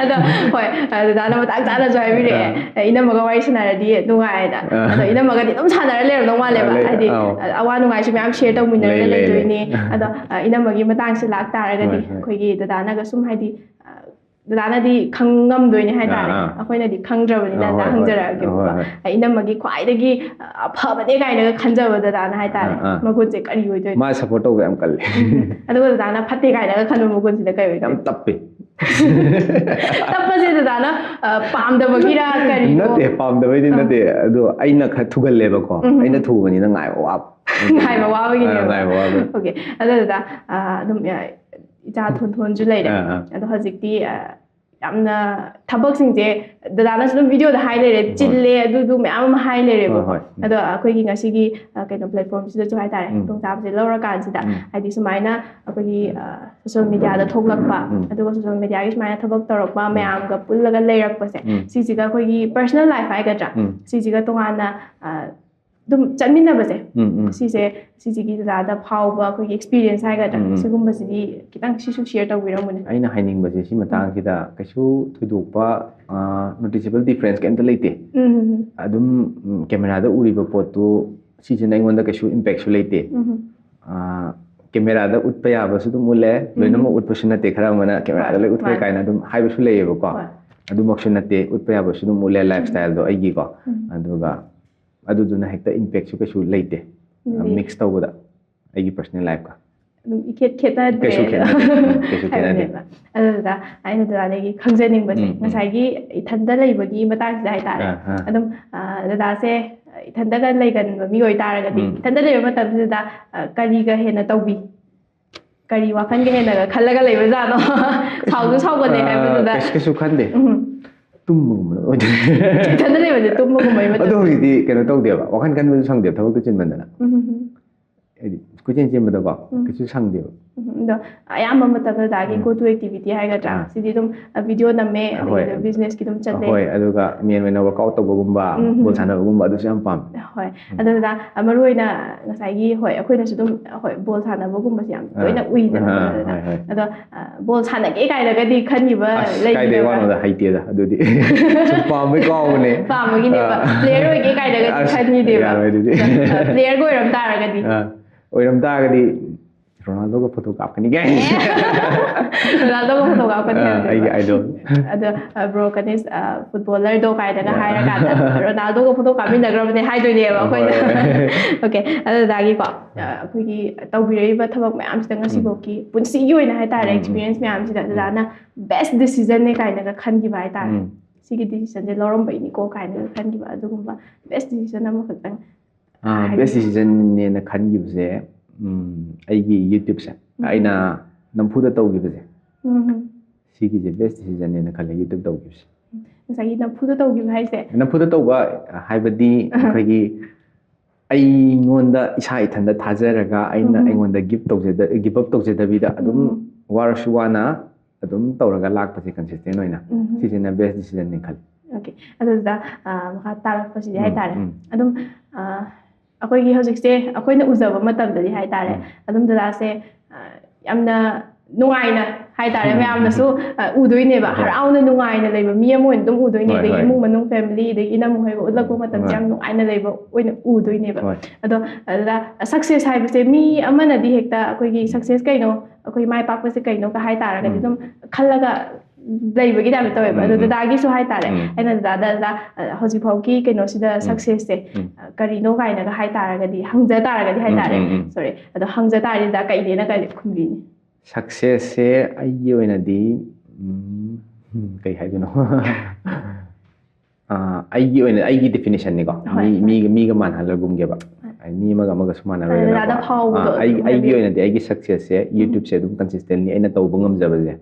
ꯑꯗꯣ ꯍꯣꯏ ꯗꯗꯥꯅ ꯃꯇꯥꯡ ꯆꯥꯅꯁꯨ ꯍꯥꯏꯕꯤꯔꯛꯑꯦ ꯏꯅꯝꯃꯒ ꯋꯥꯔꯤ ꯁꯥꯟꯅꯔꯗꯤ ꯅꯨꯡꯉꯥꯏꯗ ꯑꯗꯣ ꯏꯅꯝꯃꯒꯗꯤ ꯑꯗꯨꯝ ꯁꯥꯟꯅꯔ ꯂꯩꯔꯝꯗꯧ ꯃꯥꯜꯂꯦꯕ ꯍꯥꯏꯗꯤ ꯑꯋꯥ ꯅꯨꯡꯉꯥꯏꯁꯨ ꯃꯌꯥꯝ ꯁꯦꯌꯔ ꯇꯧꯃꯤꯟꯅꯔꯒ ꯂꯩꯗꯣꯏꯅꯤ ꯑꯗꯣ ꯏꯅꯝꯃꯒꯤ ꯃꯇꯥꯡꯁꯦ ꯂꯥꯛꯇꯥꯔꯒꯗꯤ ꯑꯩꯈꯣꯏꯒꯤ ꯗꯗꯥꯅꯒ ꯁꯨꯝ ꯍꯥꯏꯗꯤ ꯗꯗꯥꯅꯗꯤ ꯈꯪꯉꯝꯗꯣꯏꯅꯤ ꯍꯥꯏꯇꯥꯔꯦ ꯑꯩꯈꯣꯏꯅꯗꯤ ꯈꯪꯗ꯭ꯔꯕꯅꯤꯅ ꯗꯗꯥ ꯍꯪꯖꯔꯛꯑꯒꯦꯕꯀꯣ ꯏꯅꯝꯃꯒꯤ ꯈ꯭ꯋꯥꯏꯗꯒꯤ ꯑꯐꯕꯅꯦ ꯀꯥꯏꯅꯒ ꯈꯟꯖꯕ ꯗꯗꯥꯅ ꯍꯥꯏꯇꯥꯔꯦ ꯃꯒꯨꯟꯁꯦ ꯀꯔꯤ ꯑꯣꯏꯗꯣꯏꯅꯣ ꯃꯥ ꯁꯞꯄꯣꯔꯠ ꯇꯧꯕ ꯌꯥꯝ ꯀꯜꯂꯦ ꯑꯗꯨꯒ ꯗꯗꯥꯅ ꯐꯠꯇꯦ ꯀꯥꯏꯅꯒ ꯈꯟꯕ ꯃꯒꯨꯟꯁꯤꯅ ꯀꯩ ꯑꯣꯏꯗꯣꯏꯅꯣ ꯌꯥꯝ ꯇꯞꯄꯦ ꯇꯞꯄꯁꯦ ꯗꯗꯥꯅ ꯄꯥꯝꯗꯕꯒꯤꯔ ꯀꯔꯤꯅꯣ ꯅꯠꯇꯦ ꯄꯥꯝꯗꯕꯩꯗꯤ ꯅꯠꯇꯦ ꯑꯗꯣ ꯑꯩꯅ ꯈꯔ ꯊꯨꯒꯜꯂꯦꯕꯀꯣ ꯑꯩꯅ ꯊꯨꯕꯅꯤꯅ ꯉꯥꯏꯕ ꯋꯥꯕ ꯉꯥꯏꯕ ꯋꯥꯕꯒꯤꯅꯦꯕ ꯉꯥꯏꯕ ꯋꯥꯕ ꯑꯣꯀꯦ ꯑꯗꯨ ꯗꯗꯥ ꯑꯗꯨꯝ ꯏꯆꯥ ꯊꯣꯟꯁꯨ ꯂꯩꯔꯦ ꯑꯗꯣ ꯍꯧꯖꯤꯛꯇꯤ ꯌꯥꯝꯅ ꯊꯕꯛꯁꯤꯡꯁꯦ ꯗꯗꯥꯅꯁꯨ ꯑꯗꯨꯝ ꯚꯤꯗꯤꯑꯣꯗ ꯍꯥꯏ ꯂꯩꯔꯦ ꯆꯤꯜꯂꯦ ꯑꯗꯨꯗꯨ ꯃꯌꯥꯝ ꯑꯃ ꯍꯥꯏ ꯂꯩꯔꯦꯕ ꯍꯣꯏ, ꯑꯗꯣ ꯑꯩꯈꯣꯏꯒꯤ ꯉꯁꯤꯒꯤ ꯀꯩꯅꯣ ꯄ꯭ꯂꯦꯠꯐꯣꯝꯁꯤꯗꯁꯨ ꯍꯥꯏꯇꯥꯔꯦ ꯈꯨꯗꯣꯡꯆꯥꯕꯁꯦ ꯂꯧꯔꯀꯥꯟꯁꯤꯗ ꯍꯥꯏꯗꯤ ꯁꯨꯃꯥꯏꯅ ꯑꯩꯈꯣꯏꯒꯤ ꯁꯣꯁꯤꯌꯦꯜ ꯃೀꯗꯤꯌꯥꯗ ꯊꯣꯛꯂꯛꯄ ꯑꯗꯨꯒ ꯁꯣꯁꯤꯌꯦꯜ ꯃീഡിꯌꯥꯒꯤ ꯁꯨꯃꯥꯏꯅ ꯊꯕꯛ ꯇꯧꯔꯛꯄ ꯃꯌꯥꯝꯒ ꯄꯨꯜꯂꯒ ꯂꯩꯔꯛꯄꯁꯦ ꯁꯤꯁꯤꯒ ꯑꯩꯈꯣꯏꯒꯤ ꯄꯔꯁꯣꯅꯦल ꯂꯥꯏꯐ ꯍꯥꯏꯒꯗ꯭ꯔꯥ ꯁꯤꯁꯤꯒ ꯇꯣꯉꯥꯟꯅ ꯑꯗꯨꯝ ꯆꯠꯃꯤꯟꯅꯕꯁꯦ ꯁꯤꯁꯤꯒꯤ ꯗꯗꯥꯗ ꯐꯥꯎꯕ ꯑꯩꯈꯣꯏꯒꯤ ꯑꯦꯛꯁꯄꯤꯔꯤꯌꯦꯟꯁ ꯍꯥꯏꯒꯗ꯭ꯔꯥ ꯁꯤꯒꯨꯝꯕꯁꯤꯗꯤ ꯈꯤꯇꯪ ꯁꯤꯁꯨ ꯁꯤꯌꯔ ꯇꯧꯕꯤꯔꯝꯃꯨꯅꯦ ꯑꯩꯅ ꯍꯥꯏꯅꯤꯡꯕꯁꯦ ꯁꯤ ꯃꯇꯥꯡꯁꯤꯗ ꯀꯩꯁꯨ ꯊꯣꯏꯗꯣꯛꯄ ꯅꯣꯇꯤꯁꯦꯕꯜ ꯗꯤꯐ꯭ꯔꯦꯟꯁ ꯀꯩꯝꯇ ꯂꯩꯇꯦ ꯑꯗꯨꯝ ꯀꯦꯃꯦꯔꯥꯗ ꯎꯔꯤꯕ ꯄꯣꯠꯇꯨ ꯁꯤꯁꯤꯅ ꯑꯩꯉꯣꯟꯗ ꯀꯩꯁꯨ ꯏꯝꯄꯦꯛꯁꯨ ꯂꯩꯇꯦ ꯀꯦꯃꯦꯔꯥꯗ ꯎꯠꯄ ꯌꯥꯕꯁꯨ ꯑꯗꯨꯝ ꯎꯠꯂꯦ ꯂꯣꯏꯅꯃꯛ ꯎꯠꯄꯁꯨ ꯅꯠꯇꯦ ꯈꯔ ꯑꯃꯅ ꯀꯦꯃꯦꯔꯥꯗ ꯂꯣꯏ ꯎꯠꯊꯣꯛꯑꯦ ꯀꯥꯏꯅ ꯑꯗꯨꯝ ꯍꯥꯏꯕꯁꯨ ꯂꯩꯌꯦꯕꯀꯣ ꯑꯗꯨꯃꯛꯁꯨ ꯅꯠꯇꯦ ꯎꯠꯄ ꯌꯥꯕꯁꯨ ꯑꯗꯨꯝ ꯎꯠꯂꯦ ꯂꯥꯏꯐ ꯁ꯭ꯇꯥꯏꯜꯗꯣ ꯑꯩꯒꯤꯀꯣ ꯑꯗꯨꯒ ꯑꯗꯨꯗꯨꯅ ꯍꯦꯛꯇ ꯏꯝꯄꯦꯛꯁꯨ ꯀꯩꯁꯨ ꯂꯩꯇꯦ ꯃꯤꯛꯁ ꯇꯧꯕꯗ ꯑꯩꯒꯤ ꯄꯔꯁꯣꯅꯦल ꯂꯥꯏꯐꯀ ꯑꯗꯨꯝ ꯏꯈꯦꯠ ꯈꯦꯠꯅꯗ꯭ꯔꯦ ꯀꯩꯁꯨ ꯈꯦꯠꯅꯗꯦ ꯀꯩꯁꯨ ꯈꯦꯠꯅꯗꯦ ꯑꯗꯨꯗ ꯑꯩꯅ ꯗꯗꯥꯗꯒꯤ ꯈꯪꯖꯅꯤꯡꯕꯁꯦ ꯉꯁꯥꯏꯒꯤ ꯏꯊꯟꯗ ꯂꯩꯕꯒꯤ ꯃꯇꯥꯡꯁꯤꯗ ꯍꯥꯏꯇꯥꯔꯦ ꯑꯗꯨꯝ ꯗꯗꯥꯁꯦ ꯏꯊꯟꯗꯒ ꯂꯩꯒꯟꯕ ꯃꯤ ꯑꯣꯏꯇꯥꯔꯒꯗꯤ ꯏꯊꯟꯗ ꯂꯩꯕ ꯃꯇꯝꯁꯤꯗ ꯀꯔꯤꯒ ꯍꯦꯟꯅ ꯇꯧꯕꯤ ꯀꯔꯤ ꯋꯥꯈꯜꯒ ꯍꯦꯟꯅꯒ ꯈꯜꯂꯒ ꯂꯩꯕꯖꯥꯠꯅꯣ ꯁꯥꯎꯁꯨ ꯁꯥꯎꯒꯅꯦ ꯍꯥꯏꯕꯗꯨꯗ ꯀꯩꯁꯨ ꯈꯟꯗꯦ ꯇꯨꯝꯕꯒꯨꯝꯕ ꯑꯣꯏꯗꯣꯏꯅꯦ ꯏꯊꯟꯗ ꯂꯩꯕꯁꯦ ꯇꯨꯝꯕꯒꯨꯝꯕꯒꯤ ꯑꯗꯣ ꯍꯧꯖꯤꯛꯇꯤ ꯀꯩꯅꯣ ꯇꯧꯗꯦꯕ ꯋꯥꯈꯜ ꯈꯟꯕꯁꯨ ꯁꯪꯗꯦꯕ ꯊꯕꯛꯇꯨ ꯆꯤꯟꯃꯟꯗꯅ ꯍꯥꯏꯗꯤ ꯀꯣꯏꯆꯦꯟ ꯆꯦꯟꯕꯗꯀꯣ ꯀꯩꯁꯨ ꯁꯪꯗꯦꯕ ꯑꯗꯣ ꯑꯌꯥꯝꯕ ꯃꯇꯝꯗ ꯗꯗꯥꯒꯤ ꯒꯣ ꯇꯨ ꯑꯦꯛꯇꯤꯚꯤꯇꯤ ꯍꯥꯏꯒꯗ꯭ꯔꯥ ꯁꯤꯗꯤ ꯑꯗꯨꯝ ꯚꯤꯗꯤꯑꯣ ꯅꯝꯃꯦ ꯑꯗꯒꯤ ꯕꯤꯖꯤꯅꯦꯁꯀꯤ ꯑꯗꯨꯝ ꯆꯠꯂꯦ ꯍꯣꯏ ꯑꯗꯨꯒ ꯃꯦꯟ ꯑꯣꯏꯅ ꯋꯥꯔꯛꯑꯥꯎꯠ ꯇꯧꯕꯒꯨꯝꯕ ꯕꯣꯜ ꯁꯥꯟꯅꯕꯒꯨꯝꯕ ꯑꯗꯨꯁꯨ ꯌꯥꯝ ꯄꯥꯝꯃꯦ ꯍꯣꯏ ꯑꯗꯨꯗ ꯃꯔꯨꯑꯣꯏꯅ ꯉꯁꯥꯏꯒꯤ ꯍꯣꯏ ꯑꯩꯈꯣꯏꯅꯁꯨ ꯑꯗꯨꯝ ꯍꯣꯏ ꯕꯣꯜ ꯁꯥꯟꯅꯕꯒꯨꯝꯕꯁꯦ ꯌꯥꯝ ꯇꯣꯏꯅ ꯎꯏꯗꯅ ꯑꯗꯣ ꯕꯣꯜ ꯁꯥꯟꯅꯒꯦ ꯀꯥꯏꯅꯒꯗꯤ ꯈꯟꯈꯤꯕ ꯀꯥꯏꯗꯩ ꯋꯥꯅꯣꯗ ꯍꯩꯇꯦꯗ ꯑꯗꯨꯗꯤ ꯁꯨꯝ ꯄꯥꯝꯕꯩ ꯀꯥꯎꯕꯅꯦ ꯄꯥꯝꯕꯒꯤꯅꯦꯕ ꯄ꯭ꯂꯦꯌꯔ ꯑꯣꯏꯒꯦ ꯀꯥꯏꯅꯒꯗꯤ ꯈꯟꯈꯤꯗꯦꯕ ꯌꯥꯔꯣꯏ ꯑꯗꯨꯗꯤ ꯄ꯭ꯂꯦꯌꯔꯒ ꯑꯣꯏꯔꯝ ꯇꯥꯔꯒꯗꯤ ꯑꯣꯏꯔꯝ ꯇꯥꯔꯒꯗꯤ ꯔꯣꯅꯥꯜꯗꯣꯒ ꯐꯣꯇꯣ ꯀꯥꯞꯀꯅꯤ ꯀꯥꯏ ꯔꯣꯅꯥꯜꯗꯣꯒ ꯐꯣꯇो ꯀꯥꯞꯀꯅꯤ ꯑꯩꯒꯤ ꯑꯥꯏꯗꯣꯜ ꯑꯗꯣ ꯕ꯭ꯔꯣ ꯀꯅꯤꯁ ꯐꯨꯠꯕꯣꯂꯔꯗꯣ ꯀꯥꯏꯅꯒ ꯍꯥꯏꯔꯀꯥꯟꯗ ꯔꯣꯅꯥꯜꯗꯣꯒ ꯐꯣꯇꯣ ꯀꯥꯞꯃꯤꯟꯅꯈ꯭ꯔꯕꯅꯦ ꯍꯥꯏꯗꯣꯏꯅꯦꯕ ꯑꯩꯈꯣꯏꯅ ꯑꯣꯀꯦ ꯑꯗꯨꯗꯒꯤꯀꯣ ꯑꯩꯈꯣꯏꯒꯤ ꯇꯧꯕꯤꯔꯛꯏꯕ ꯊꯕꯛ ꯃꯌꯥꯝꯁꯤꯗ ꯉꯁꯤꯐꯥꯎꯒꯤ ꯄꯨꯟꯁꯤꯒꯤ ꯑꯣꯏꯅ ꯍꯥꯏꯇꯥꯔꯦ ꯑꯦꯛꯁꯄꯤꯔꯤꯌꯦꯟꯁ ꯃꯌꯥꯝꯁꯤꯗ ꯗꯗꯥꯅ ꯕꯦꯁ ꯗꯤꯁꯤꯖꯟꯅꯦ ꯀꯥꯏꯅꯒ ꯈꯟꯈꯤꯕ ꯍꯥꯏꯇꯥꯔे ꯁꯤꯒꯤ ꯗꯤꯁꯤꯖꯟꯁꯦ ꯂꯧꯔꯝꯕꯩꯅꯤꯀೋ ꯀꯥꯏꯅꯒ ꯈꯟꯈꯤꯕ ꯑꯗꯨꯒꯨꯝꯕ ꯕꯦꯁ ꯗꯤꯁꯤꯖꯟ ꯑꯃꯈꯛꯇꯪ ꯕꯦꯁ ꯗꯤꯁꯤꯖꯟꯅꯦꯅ ꯈꯟꯈꯤꯕꯁꯦ ꯑꯩꯒꯤ ꯌꯨꯇ꯭ꯌꯨꯕꯁꯦ ꯑꯩꯅ ꯅꯝꯐꯨꯗ ꯇꯧꯈꯤꯕꯁꯦ ꯁꯤꯒꯤꯁꯦ ꯕꯦꯁ ꯗꯤꯁꯤꯖꯟꯅꯦꯅ ꯈꯜꯂꯦ ꯌꯨꯇ꯭ꯌꯨꯕ ꯇꯧꯈꯤꯕꯁꯦ ꯉꯁꯥꯏꯒꯤ ꯅꯝꯐꯨꯗ ꯇꯧꯈꯤꯕ ꯍꯥꯏꯁꯦ ꯅꯝꯐꯨꯗ ꯇꯧꯕ ꯍꯥꯏꯕꯗꯤ ꯑꯩꯈꯣꯏꯒꯤ ꯑꯩꯉꯣꯟꯗ ꯏꯁꯥ ꯏꯊꯟꯗ ꯊꯥꯖꯔꯒ ꯑꯩꯉꯣꯟꯗ ꯒꯤꯞ ꯑꯞ ꯇꯧꯖꯗꯕꯤꯗ ꯑꯗꯨꯝ ꯋꯥꯔꯁꯨ ꯋꯥꯅ ꯑꯗꯨꯝ ꯇꯧꯔꯒ ꯂꯥꯛꯄꯁꯦ ꯀꯟꯁꯤꯁꯇꯦꯟ ꯑꯣꯏꯅ ꯁꯤꯁꯤꯅ ꯕꯦꯁ ꯗꯤꯁꯤꯖꯟꯅꯦ ꯈꯜꯂꯤ ꯑꯣꯀꯦ ꯑꯗꯨꯗ ꯃꯈꯥ ꯇꯥꯔꯛꯄꯁꯤꯗꯤ ꯍꯥꯏꯇꯥꯔꯦ ꯑꯗꯨꯝ ꯑꯩꯈꯣꯏꯒꯤ ꯍꯧꯖꯤꯛꯁꯦ ꯑꯩꯈꯣꯏꯅ ꯎꯖꯕ ꯃꯇꯝꯗꯗꯤ ꯍꯥꯏꯇꯥꯔꯦ ꯑꯗꯨꯝ ꯗꯗꯥꯁꯦ ꯌꯥꯝꯅ ꯅꯨꯡꯉꯥꯏꯅ ꯍꯥꯏꯇꯥꯔꯦ ꯃꯌꯥꯝꯅꯁꯨ ꯎꯗꯣꯏꯅꯦꯕ ꯍꯔꯥꯎꯅ ꯅꯨꯡꯉꯥꯏꯅ ꯂꯩꯕ ꯃꯤ ꯑꯃ ꯑꯣꯏꯅ ꯑꯗꯨꯝ ꯎꯗꯣꯏꯅꯦ ꯑꯗꯒꯤ ꯏꯃꯨꯡ ꯃꯅꯨꯡ ꯐꯦꯃꯤꯂꯤ ꯑꯗꯒꯤ ꯏꯅꯝꯃꯍꯣꯏꯒ ꯎꯠꯂꯛꯄ ꯃꯇꯝꯁꯦ ꯌꯥꯝ ꯅꯨꯡꯉꯥꯏꯅ ꯂꯩꯕ ꯑꯣꯏꯅ ꯎꯗꯣꯏꯅꯦꯕ ꯑꯗꯣ ꯑꯗꯨꯗ ꯁꯛꯁꯦꯁ ꯍꯥꯏꯕꯁꯦ ꯃꯤ ꯑꯃꯅꯗꯤ ꯍꯦꯛꯇ ꯑꯩꯈꯣꯏꯒꯤ ꯁꯛꯁꯦꯁ ꯀꯩꯅꯣ ꯑꯩꯈꯣꯏ ꯃꯥꯏ ꯄꯥꯛꯄꯁꯦ ꯀꯩꯅꯣꯒ ꯍꯥꯏꯇꯥꯔꯒꯗꯤ ꯑꯗꯨꯝ ꯈꯜꯂꯒ ꯂꯩꯕꯒꯤ ꯇꯥꯏꯞꯇ ꯇꯧꯋꯦꯕ ꯑꯗꯣ ꯗꯗꯥꯒꯤꯁꯨ ꯍꯥꯏꯇꯥꯔꯦ ꯑꯩꯅ ꯗꯗꯥ ꯍꯧꯖꯤꯛꯐꯥꯎꯒꯤ ꯀꯩꯅꯣꯁꯤꯗ ꯁꯛꯁꯦꯁꯁꯦ ꯀꯔꯤꯅꯣ ꯀꯥꯏꯅꯒ ꯍꯥꯏꯇꯥꯔꯒꯗꯤ ꯍꯪꯖ ꯇꯥꯔꯒꯗꯤ ꯍꯥꯏꯇꯥꯔꯦ ꯁꯣꯔꯤ ꯑꯗꯣ ꯍꯪꯖ ꯇꯥꯔꯗꯤ ꯗꯗꯥ ꯀꯩꯅꯦꯅ ꯀꯩ ꯈꯨꯝꯕꯤꯅꯤ ꯁꯛꯁꯦꯁꯁꯦ ꯑꯩꯒꯤ ꯑꯣꯏꯅꯗꯤ ꯀꯩ ꯍꯥꯏꯗꯣꯏꯅꯣ ꯑꯩꯒꯤ ꯑꯣꯏꯅ ꯑꯩꯒꯤ ꯗꯤꯐꯤꯅꯤꯁꯟꯅꯤꯀꯣ ꯃꯤꯒ ꯃꯥꯟꯅꯍꯜꯂꯒꯨꯝꯒꯦꯕ ꯃꯤ ꯑꯃꯒꯁꯨ ꯃꯥꯟꯅꯔꯣꯏꯗꯅꯀꯣ ꯑꯩꯒꯤ ꯑꯣꯏꯅꯗꯤ ꯑꯩꯒꯤ ꯁꯛꯁꯦꯁꯁꯦ ꯌꯨꯇ꯭ꯌꯨꯕꯁꯦ ꯑꯗꯨꯝ ꯀꯟꯁꯤꯁꯇꯦꯟꯂꯤ ꯑꯩꯅ ꯇꯧꯕ ꯉꯝꯖꯕꯁꯦ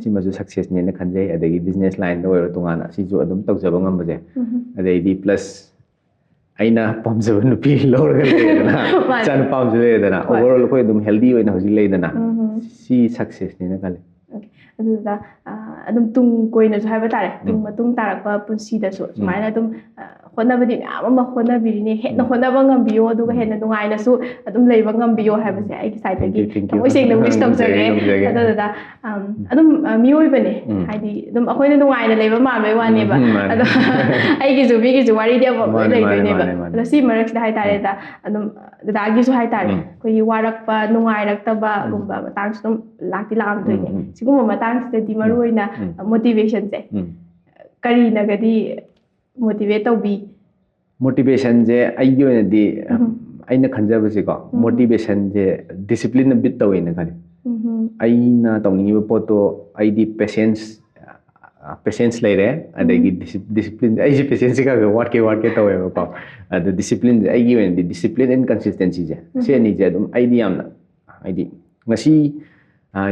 ꯁꯤꯃꯁꯨ ꯁꯛꯁꯦꯁꯅꯦꯅ ꯈꯟꯖꯩ ꯑꯗꯒꯤ ꯕꯤꯖꯤꯅꯦꯁ ꯂꯥꯏꯟꯗ ꯑꯣꯏꯔꯣ ꯇꯣꯉꯥꯟꯅ ꯁꯤꯁꯨ ꯑꯗꯨꯝ ꯇꯧꯖꯕ ꯉꯝꯕꯁꯦ ꯑꯗꯩꯗꯤ ꯄ꯭ꯂꯁ ꯑꯩꯅ ꯄꯥꯝꯖꯕ ꯅꯨꯄꯤ ꯂꯧꯔꯒ ꯂꯩꯔꯦꯗꯅ ꯏꯆꯥ ꯅꯨꯄꯥ ꯑꯃꯁꯨ ꯂꯩꯔꯦꯗꯅ ꯑꯣꯚꯔꯑꯣꯜ ꯑꯩꯈꯣꯏ ꯑꯗꯨꯝ ꯍꯦꯜꯗꯤ ꯑꯣꯏꯅ ꯍꯧꯖꯤꯛ ꯂꯩꯗꯅ ꯁꯤ ꯁꯛꯁꯦꯁꯅꯦꯅ ꯈꯜꯂꯤ ꯑꯗꯨꯗ ꯑꯗꯨꯝ ꯇꯨꯡ ꯀꯣꯏꯅꯁꯨ ꯍꯥꯏꯕ ꯇꯥꯔꯦ ꯇꯨꯡ ꯃꯇꯨꯡ ꯇꯥꯔꯛꯄ ꯄꯨꯟꯁꯤꯗꯁꯨ ꯁꯨꯃꯥꯏꯅ ꯑꯗꯨꯝ ꯍꯣꯠꯅꯕꯗꯤ ꯃꯌꯥꯝ ꯑꯃ ꯍꯣꯠꯅꯕꯤꯔꯤꯅꯤ ꯍꯦꯟꯅ ꯍꯣꯠꯅꯕ ꯉꯝꯕꯤꯌꯣ ꯑꯗꯨꯒ ꯍꯦꯟꯅ ꯅꯨꯡꯉꯥꯏꯅꯁꯨ ꯑꯗꯨꯝ ꯂꯩꯕ ꯉꯝꯕꯤꯌꯣ ꯍꯥꯏꯕꯁꯦ ꯑꯩꯒꯤ ꯁꯥꯏꯠꯇꯒꯤ ꯊꯃꯣꯏ ꯁꯦꯡꯅ ꯋꯤꯁ ꯇꯧꯖꯒꯦ ꯑꯗꯨꯗꯨꯗ ꯑꯗꯨꯝ ꯃꯤꯑꯣꯏꯕꯅꯦ ꯍꯥꯏꯗꯤ ꯑꯗꯨꯝ ꯑꯩꯈꯣꯏꯅ ꯅꯨꯡꯉꯥꯏꯅ ꯂꯩꯕ ꯃꯥꯟꯕꯩ ꯋꯥꯅꯦꯕ ꯑꯗꯣ ꯑꯩꯒꯤꯁꯨ ꯃꯤꯒꯤꯁꯨ ꯋꯥꯔꯤꯗꯤ ꯑꯃ ꯂꯩꯗꯣꯏꯅꯦꯕ ꯑꯗꯣ ꯁꯤ ꯃꯔꯛꯁꯤꯗ ꯍꯥꯏꯇꯥꯔꯦꯗ ꯑꯗꯨꯝ ꯗꯗꯥꯒꯤꯁꯨ ꯍꯥꯏꯇꯥꯔꯦ ꯑꯩꯈꯣꯏꯒꯤ ꯋꯥꯔꯛꯄ ꯅꯨꯡꯉꯥꯏꯔꯛꯇꯕꯒꯨꯝꯕ ꯃꯇꯥꯡꯁꯨ ꯑꯗꯨꯝ ꯂꯥꯛꯇꯤ ꯂꯥꯛꯑꯝꯗꯣꯏꯅꯦ ꯁꯤꯒꯨꯝꯕ ꯃꯇꯥꯡꯁꯤꯗꯗꯤ ꯃꯔꯨꯑꯣꯏꯅ ꯃꯣꯇꯤꯚꯦꯁꯟꯁꯦ ꯀꯔꯤꯅꯒꯗꯤ ꯃꯣꯇꯤꯚꯦꯠ ꯇꯧꯕꯤ ꯃꯣꯇꯤꯚꯦꯁꯟꯁꯦ ꯑꯩꯒꯤ ꯑꯣꯏꯅꯗꯤ ꯑꯩꯅ ꯈꯟꯖꯕꯁꯦꯀꯣ ꯃꯣꯇꯤꯚꯦꯁꯟꯁꯦ ꯗꯤꯁꯤꯄ꯭ꯂꯤꯟꯅ ꯕꯤꯠ ꯇꯧꯋꯦꯅ ꯈꯜꯂꯤ ꯑꯩꯅ ꯇꯧꯅꯤꯡꯉꯤꯕ ꯄꯣꯠꯇꯣ ꯑꯩꯗꯤ ꯄꯦꯁꯦꯟꯁ ꯂꯩꯔꯦ ꯑꯗꯒꯤ ꯗꯤꯁꯤꯄ꯭ꯂꯤꯟ ꯑꯩꯁꯦ ꯄꯦꯁꯦꯟꯁꯁꯦ ꯈꯔ ꯋꯥꯠꯀꯦ ꯇꯧꯋꯦꯕꯀꯣ ꯑꯗꯣ ꯗꯤꯁꯤꯄ꯭ꯂꯤꯟꯁꯦ ꯑꯩꯒꯤ ꯑꯣꯏꯅꯗꯤ ꯗꯤꯁꯤꯄ꯭ꯂꯤꯟ ꯑꯦꯟ ꯀꯟꯁꯤꯁꯇꯦꯟꯁꯤꯁꯦ ꯁꯤ ꯑꯅꯤꯁꯦ ꯑꯗꯨꯝ ꯑꯩꯗꯤ ꯌꯥꯝꯅ ꯍꯥꯏꯗꯤ ꯉꯁꯤ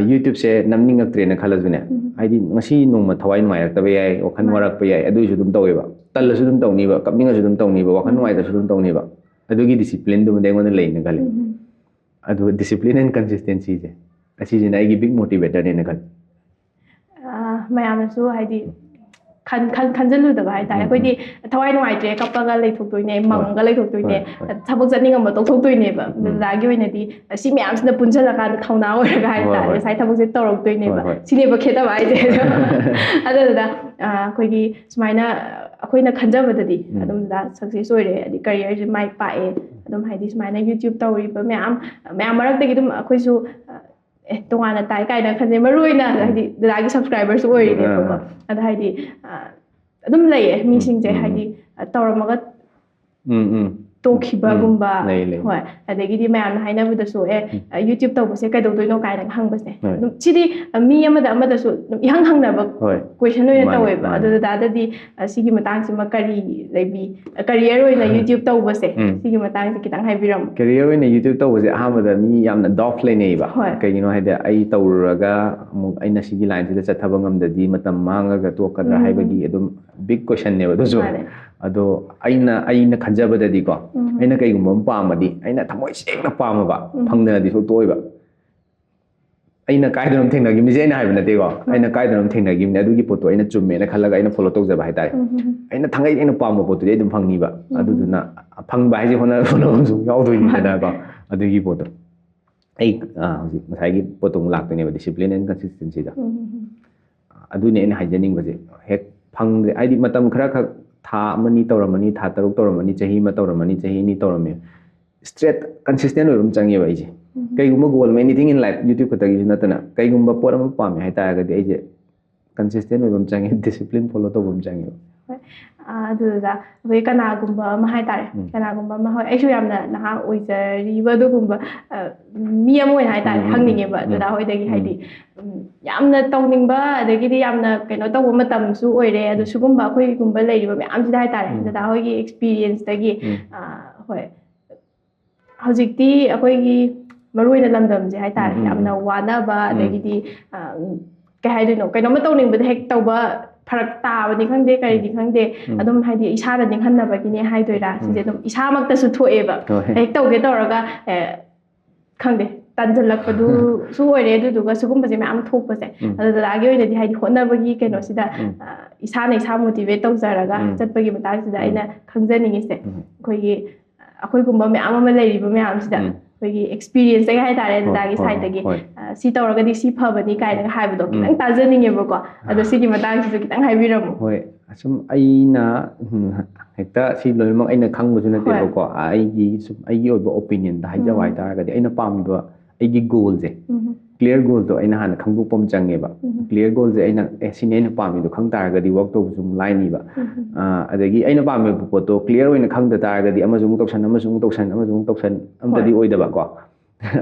ꯌꯨꯇ꯭ꯌꯨꯕꯁꯦ ꯅꯝꯅꯤꯡꯉꯛꯇ꯭ꯔꯦꯅ ꯈꯜꯂꯁꯨꯅꯦ ꯍꯥꯏꯗꯤ ꯉꯁꯤ ꯅꯣꯡꯃ ꯊꯋꯥꯏ ꯅꯨꯡꯉꯥꯏꯔꯛꯇꯕ ꯌꯥꯏ ꯋꯥꯈꯜ ꯋꯥꯔꯛꯄ ꯌꯥꯏ ꯑꯗꯨꯏꯁꯨ ꯑꯗꯨꯝ ꯇꯧꯋꯦꯕ ꯇꯜꯂꯁꯨ ꯑꯗꯨꯝ ꯇꯧꯅꯤꯕ ꯀꯞꯅꯤꯡꯉꯁꯨ ꯑꯗꯨꯝ ꯇꯧꯅꯤꯕ ꯋꯥꯈꯜ ꯅꯨꯡꯉꯥꯏꯇ꯭ꯔꯁꯨ ꯑꯗꯨꯝ ꯇꯧꯅꯤꯕ ꯑꯗꯨꯒꯤ ꯗꯤꯁꯤꯄ꯭ꯂꯤꯟꯗꯨꯃꯗꯤ ꯑꯩꯉꯣꯟꯗ ꯂꯩꯅ ꯈꯜꯂꯤ ꯑꯗꯨ ꯗꯤꯁꯤꯄ꯭ꯂꯤꯟ ꯑꯦꯟ ꯀꯟꯁꯤꯁꯇꯦꯟꯁꯤꯁꯦ ꯑꯁꯤꯁꯤꯅ ꯑꯩꯒꯤ ꯕꯤꯛ ꯃꯣꯇꯤꯚꯦꯇꯔꯅꯦꯅ ꯈꯜꯂꯤ ꯃꯌꯥꯝꯅꯁꯨ ꯍꯥꯏꯗꯤ ꯈꯟꯖꯤꯜꯂꯨꯗꯕ ꯍꯥꯏꯇꯥꯔꯦ ꯑꯩꯈꯣꯏꯗꯤ ꯊꯋꯥꯏ ꯅꯨꯡꯉꯥꯏꯇ꯭ꯔꯦ ꯀꯞꯄꯒ ꯂꯩꯊꯣꯛꯇꯣꯏꯅꯦ ꯃꯪꯉꯒ ꯂꯩꯊꯣꯛꯇꯣꯏꯅꯦ ꯊꯕꯛ ꯆꯠꯅꯤꯡꯉꯝꯕ ꯇꯧꯊꯣꯛꯇꯣꯏꯅꯦꯕ ꯗꯗꯥꯒꯤ ꯑꯣꯏꯅꯗꯤ ꯁꯤ ꯃꯌꯥꯝꯁꯤꯅ ꯄꯨꯟꯁꯤꯜꯂꯀꯥꯟꯗ ꯊꯧꯅꯥ ꯑꯣꯏꯔꯒ ꯍꯥꯏꯇꯥꯔꯦ ꯉꯁꯥꯏ ꯊꯕꯛꯁꯦ ꯇꯧꯔꯛꯇꯣꯏꯅꯦꯕ ꯁꯤꯅꯦꯕ ꯈꯦꯠꯅꯕ ꯍꯥꯏꯁꯦ ꯑꯗꯨꯗꯨꯅ ꯑꯩꯈꯣꯏꯒꯤ ꯁꯨꯃꯥꯏꯅ ꯑꯩꯈꯣꯏꯅ ꯈꯟꯖꯕꯗꯗꯤ ꯑꯗꯨꯝ ꯗꯗꯥ ꯁꯛꯁꯦꯁ ꯑꯣꯏꯔꯦ ꯍꯥꯏꯗꯤ ꯀꯔꯤꯌꯔꯁꯦ ꯃꯥꯏ ꯄꯥꯛꯑꯦ ꯑꯗꯨꯝ ꯍꯥꯏꯗꯤ ꯁꯨꯃꯥꯏꯅ ꯌꯨꯇ꯭ꯌꯨꯕ ꯇꯧꯔꯤꯕ ꯃꯌꯥꯝ ꯃꯔꯛꯇꯒꯤ ꯑꯗꯨꯝ ꯑꯩꯈꯣꯏꯁꯨ ꯇꯣꯉꯥꯟꯅ ꯇꯥꯏ ꯀꯥꯏꯅ ꯈꯟꯖꯩ ꯃꯔꯨ ꯑꯣꯏꯅ ꯍꯥꯏꯗꯤ ꯗꯗꯥꯒꯤ ꯁꯕꯁꯀ꯭ꯔꯥꯏꯕꯔꯁꯨ ꯑꯣꯏꯔꯤꯅꯦꯕꯀꯣ ꯑꯗ ꯍꯥꯏꯗꯤ ꯑꯗꯨꯝ ꯂꯩꯌꯦ ꯃꯤꯁꯤꯡꯁꯦ ꯍꯥꯏꯗꯤ ꯇꯧꯔꯝꯃꯒ ꯇꯣꯛꯈꯤꯕꯒꯨꯝꯕ ꯍꯣꯏ ꯑꯗꯒꯤꯗꯤ ꯃꯌꯥꯝꯅ ꯍꯥꯏꯅꯕꯗꯁꯨ ꯌꯨꯇ꯭ꯌꯨꯕ ꯇꯧꯕꯁꯦ ꯀꯩꯗꯧꯗꯣꯏꯅꯣ ꯀꯥꯏꯅ ꯍꯪꯕꯁꯦ ꯑꯗꯨꯝ ꯁꯤꯗꯤ ꯃꯤ ꯑꯃꯗꯁꯨ ꯑꯗꯨꯝ ꯏꯍꯪ ꯍꯪꯅꯕ ꯀꯣꯏꯁꯟ ꯑꯣꯏꯅ ꯇꯧꯋꯦꯕ ꯑꯗꯨ ꯗꯗꯥꯗꯗꯤ ꯁꯤꯒꯤ ꯃꯇꯥꯡꯁꯤꯃ ꯀꯔꯤ ꯂꯩꯕꯤ ꯀꯔꯤꯌꯔ ꯑꯣꯏꯅ ꯌꯨꯇ꯭ꯌꯨꯕ ꯇꯧꯕꯁꯦ ꯁꯤꯒꯤ ꯃꯇꯥꯡꯁꯦ ꯈꯤꯇꯪ ꯍꯥꯏꯕꯤꯔꯝꯃꯣ ꯀꯦꯔꯤꯌꯔ ꯑꯣꯏꯅ ꯌꯨꯇ꯭ꯌꯨꯕ ꯇꯧꯕꯁꯦ ꯑꯍꯥꯟꯕꯗ ꯃꯤ ꯌꯥꯝꯅ ꯗꯥꯎꯠ ꯂꯩꯅꯩꯕ ꯀꯩꯒꯤꯅꯣ ꯍꯥꯏꯗꯤ ꯑꯩ ꯇꯧꯔꯨꯔꯒ ꯑꯃꯨꯛ ꯑꯩꯅ ꯁꯤꯒꯤ ꯂꯥꯏꯟꯁꯤꯗ ꯆꯠꯊꯕ ꯉꯝꯗꯗꯤ ꯃꯇꯝ ꯃꯥꯡꯉꯒ ꯇꯣꯛꯀꯗ꯭ꯔꯥ ꯍꯥꯏꯕꯒꯤ ꯑꯗꯨꯝ ꯕꯤꯛ ꯀꯣꯏꯁꯟꯅꯦꯕ ꯑꯗꯨꯁꯨ ꯑꯗꯣ ꯑꯩꯅ ꯈꯟꯖꯕꯗꯗꯤꯀꯣ ꯑꯩꯅ ꯀꯩꯒꯨꯝꯕ ꯑꯃ ꯄꯥꯝꯃꯗꯤ ꯑꯩꯅ ꯊꯃꯣꯏ ꯁꯦꯡꯅ ꯄꯥꯝꯃꯕ ꯐꯪꯗꯅꯗꯤ ꯊꯣꯛꯇꯣꯛꯑꯣꯏꯕ ꯑꯩꯅ ꯀꯥꯏꯗꯅꯣꯝ ꯊꯦꯡꯅꯈꯤꯕꯅꯤꯁꯦ ꯑꯩꯅ ꯍꯥꯏꯕ ꯅꯠꯇꯦꯀꯣ ꯑꯩꯅ ꯀꯥꯏꯗꯅꯣꯝ ꯊꯦꯡꯅꯈꯤꯕꯅꯤ ꯑꯗꯨꯒꯤ ꯄꯣꯠꯇꯣ ꯑꯩꯅ ꯆꯨꯝꯃꯦꯅ ꯈꯜꯂꯒ ꯑꯩꯅ ꯐꯣꯂꯣ ꯇꯧꯖꯕ ꯍꯥꯏꯇꯥꯔꯦ ꯑꯩꯅ ꯊꯥꯡꯒꯩ ꯑꯩꯅ ꯄꯥꯝꯕ ꯄꯣꯠꯇꯨꯗꯤ ꯑꯗꯨꯝ ꯐꯪꯅꯤꯕ ꯑꯗꯨꯗꯨꯅ ꯐꯪꯕ ꯍꯥꯏꯁꯦ ꯍꯣꯠꯅꯕꯁꯨ ꯌꯥꯎꯗꯣꯏꯅꯤꯗꯅꯀꯣ ꯑꯗꯨꯒꯤ ꯄꯣꯠꯇꯣ ꯑꯩ ꯍꯧꯖꯤꯛ ꯉꯁꯥꯏꯒꯤ ꯄꯣꯠꯇꯣ ꯑꯃꯨꯛ ꯂꯥꯛꯇꯣꯏꯅꯦꯕ ꯗꯤꯁꯤꯄ꯭ꯂꯤꯟ ꯑꯦꯟ ꯀꯟꯁꯤꯁꯇꯦꯟꯁꯤꯗ ꯑꯗꯨꯅꯦ ꯑꯩꯅ ꯍꯥꯏꯖꯅꯤꯡꯕꯁꯦ ꯍꯦꯛ ꯐꯪꯗ꯭ꯔꯦ ꯍꯥꯏꯗꯤ ꯃꯇꯝ ꯈꯔꯈꯛ ꯊꯥ ꯑꯃꯅꯤ ꯇꯧꯔꯝꯃꯅꯤ ꯊꯥ 6 ꯇꯧꯔꯝꯃꯅꯤ ꯆꯍꯤ ꯑꯃ ꯇꯧꯔꯝꯃꯅꯤ ꯆꯍꯤ 2 ꯇꯧꯔꯝꯃꯤ ꯁ꯭ꯇ꯭ꯔꯦꯠ ꯀꯟꯁꯤꯁꯇꯦꯟ ꯑꯣꯏꯕ ꯑꯃ ꯆꯪꯉꯦꯕ ꯑꯩꯁꯦ ꯀꯩꯒꯨꯝꯕ ꯒꯣꯜ ꯑꯦꯅꯤꯊꯤꯡ ꯏꯟ ꯂꯥꯏꯐ ꯌꯨꯇ꯭ꯌꯨꯕ ꯈꯛꯇꯒꯤꯁꯨ ꯅꯠꯇꯅ ꯀꯩꯒꯨꯝꯕ ꯄꯣꯠ ꯑꯃ ꯄꯥꯝꯃꯦ ꯍꯥꯏꯇꯥꯔꯒꯗꯤ ꯑꯩꯁꯦ ꯀꯟꯁꯤꯁꯇꯦꯟ ꯑꯣꯏꯕ ꯑꯃ ꯆꯪꯉꯦ ꯗꯤꯁꯤꯄ꯭ꯂꯤꯟ ꯐꯣꯂꯣ ꯇꯧꯕ ꯑꯃ ꯆꯪꯉꯦꯕ ꯑꯗꯨꯗ ꯑꯩꯈꯣꯏ ꯀꯅꯥꯒꯨꯝꯕ ꯑꯃ ꯍꯥꯏꯇꯥꯔꯦ ꯀꯅꯥꯒꯨꯝꯕ ꯑꯃ ꯍꯣꯏ ꯑꯩꯁꯨ ꯌꯥꯝꯅ ꯅꯍꯥ ꯑꯣꯏꯖꯔꯤꯕ ꯑꯗꯨꯒꯨꯝꯕ ꯃꯤ ꯑꯃ ꯑꯣꯏꯅ ꯍꯥꯏꯇꯥꯔꯦ ꯍꯪꯅꯤꯡꯉꯦꯕ ꯗꯗꯥ ꯍꯣꯏꯗꯒꯤ ꯍꯥꯏꯗꯤ ꯌꯥꯝꯅ ꯇꯧꯅꯤꯡꯕ ꯑꯗꯒꯤꯗꯤ ꯌꯥꯝꯅ ꯀꯩꯅꯣ ꯇꯧꯕ ꯃꯇꯝꯁꯨ ꯑꯣꯏꯔꯦ ꯑꯗꯣ ꯁꯤꯒꯨꯝꯕ ꯑꯩꯈꯣꯏꯒꯨꯝꯕ ꯂꯩꯔꯤꯕ ꯃꯌꯥꯝꯁꯤꯗ ꯍꯥꯏꯇꯥꯔꯦ ꯗꯗꯥ ꯍꯣꯏꯒꯤ ꯑꯦꯛꯁꯄꯤꯔꯤꯌꯦꯟꯁꯇꯒꯤ ꯍꯣꯏ ꯍꯧꯖꯤꯛꯇꯤ ꯑꯩꯈꯣꯏꯒꯤ ꯃꯔꯨꯑꯣꯏꯅ ꯂꯝꯗꯝꯁꯦ ꯍꯥꯏꯇꯥꯔꯦ ꯌꯥꯝꯅ ꯋꯥꯅꯕ ꯑꯗꯒꯤꯗꯤ ꯀꯩ ꯍꯥꯏꯗꯣꯏꯅꯣ ꯀꯩꯅꯣꯝꯃ ꯇꯧꯅꯤꯡꯕꯗ ꯍꯦꯛ ꯇꯧꯕ ꯐꯔꯛ ताबनी खंदे करीदी खंदे अदुम हाइदी इसादा निखन्नबगिने हाइदोइरा सिजे अदुम इसामक्तसु थोएबा हेक तौगे तौरगा खंदे तांजलकपदु सु ओइरे अदुदुगा सुगुम्बजे म्याम थोकपसे अदुदागी ओइनदि हाइदि होनबगी कैनोसिदा इसाना इसा मोटिवेट तौजरगा चटपगी मतांगसिदा आइना खंजनिंगिसे अखोइगी अखोइगुम्बा म्याम अमा लेरिबा म्यामसिदा अखोइगी एक्सपीरियंस गे हाइतारे दागी साइडगी सी तौरगदि सी फबनी काइना हाइबदो कितंग ताजनिंगेबको अदु सिगी मतांगसिसु कितंग हाइबिरमु होय असम अइना हेक्ता सी लोइमक अइना खंगबसु नतेबको अइगी ओइबा ओपिनियन दा हाइजा हाइतारगदि अइना पामिबा अइगी गोल जे क्लियर गोल तो अइना हाना खंगदोपम चंगेबा क्लियर गोल जे अइना सिने अइना पामिदो खंग तारगदि वर्क तौबसु लाइनिबा अदगी अइना पामिबा पोतो क्लियर ओइना खंगदा तारगदि अमजुंग तौसन अमददि ओइदबा को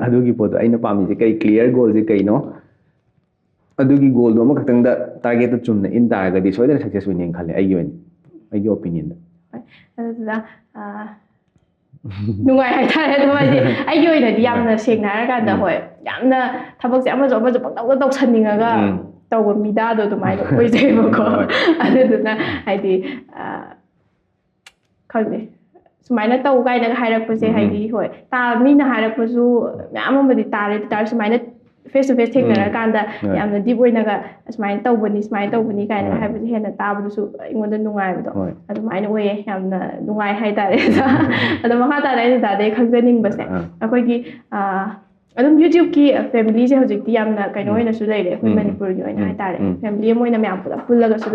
अदुगी पोतो अइना पामिजे कई क्लियर गोल जे कइनो अदुगी गोल दो अमखतंगदा टारगेट तो चुमना इन तारगदि सोइदना सक्सेस ओइने खले अइगी ओपिनियन दा नुंगाई हाइतारे दुमाइदि अइगी ओइनदि यामना सेंगना हारकांदा होय यामना थबकसे अमजो पक्तौदा तौसनिंगागा तौबा मिदादो दुमाइदो ओइजेबको अदुदुना हाइदि खंदे सुमाइना तौ गाइना हाइरकपसे हाइदि होय ता मीना हाइरकपसु म्याम अमदि तारे तार सुमाइना फेस टू फेस थेंगनरकांदा यामना डीप ओइनागा सुमाइना तौबनी काइना हाइबसु हेना ताबदुसु इङोंदा नुंगाइबदो अदुमाइना ओये यामना नुंगाइ हाइतारे अदु मखा तारे दादे खंजनिंगबसे अखोइगी अदुम यूट्यूब की फैमिली से हजिकती यामना कैनो ओइनासु लेरे अखोइ मणिपुर की ओइना हाइतारे फैमिली अम ओइना म्याम पुला पुल्लगासु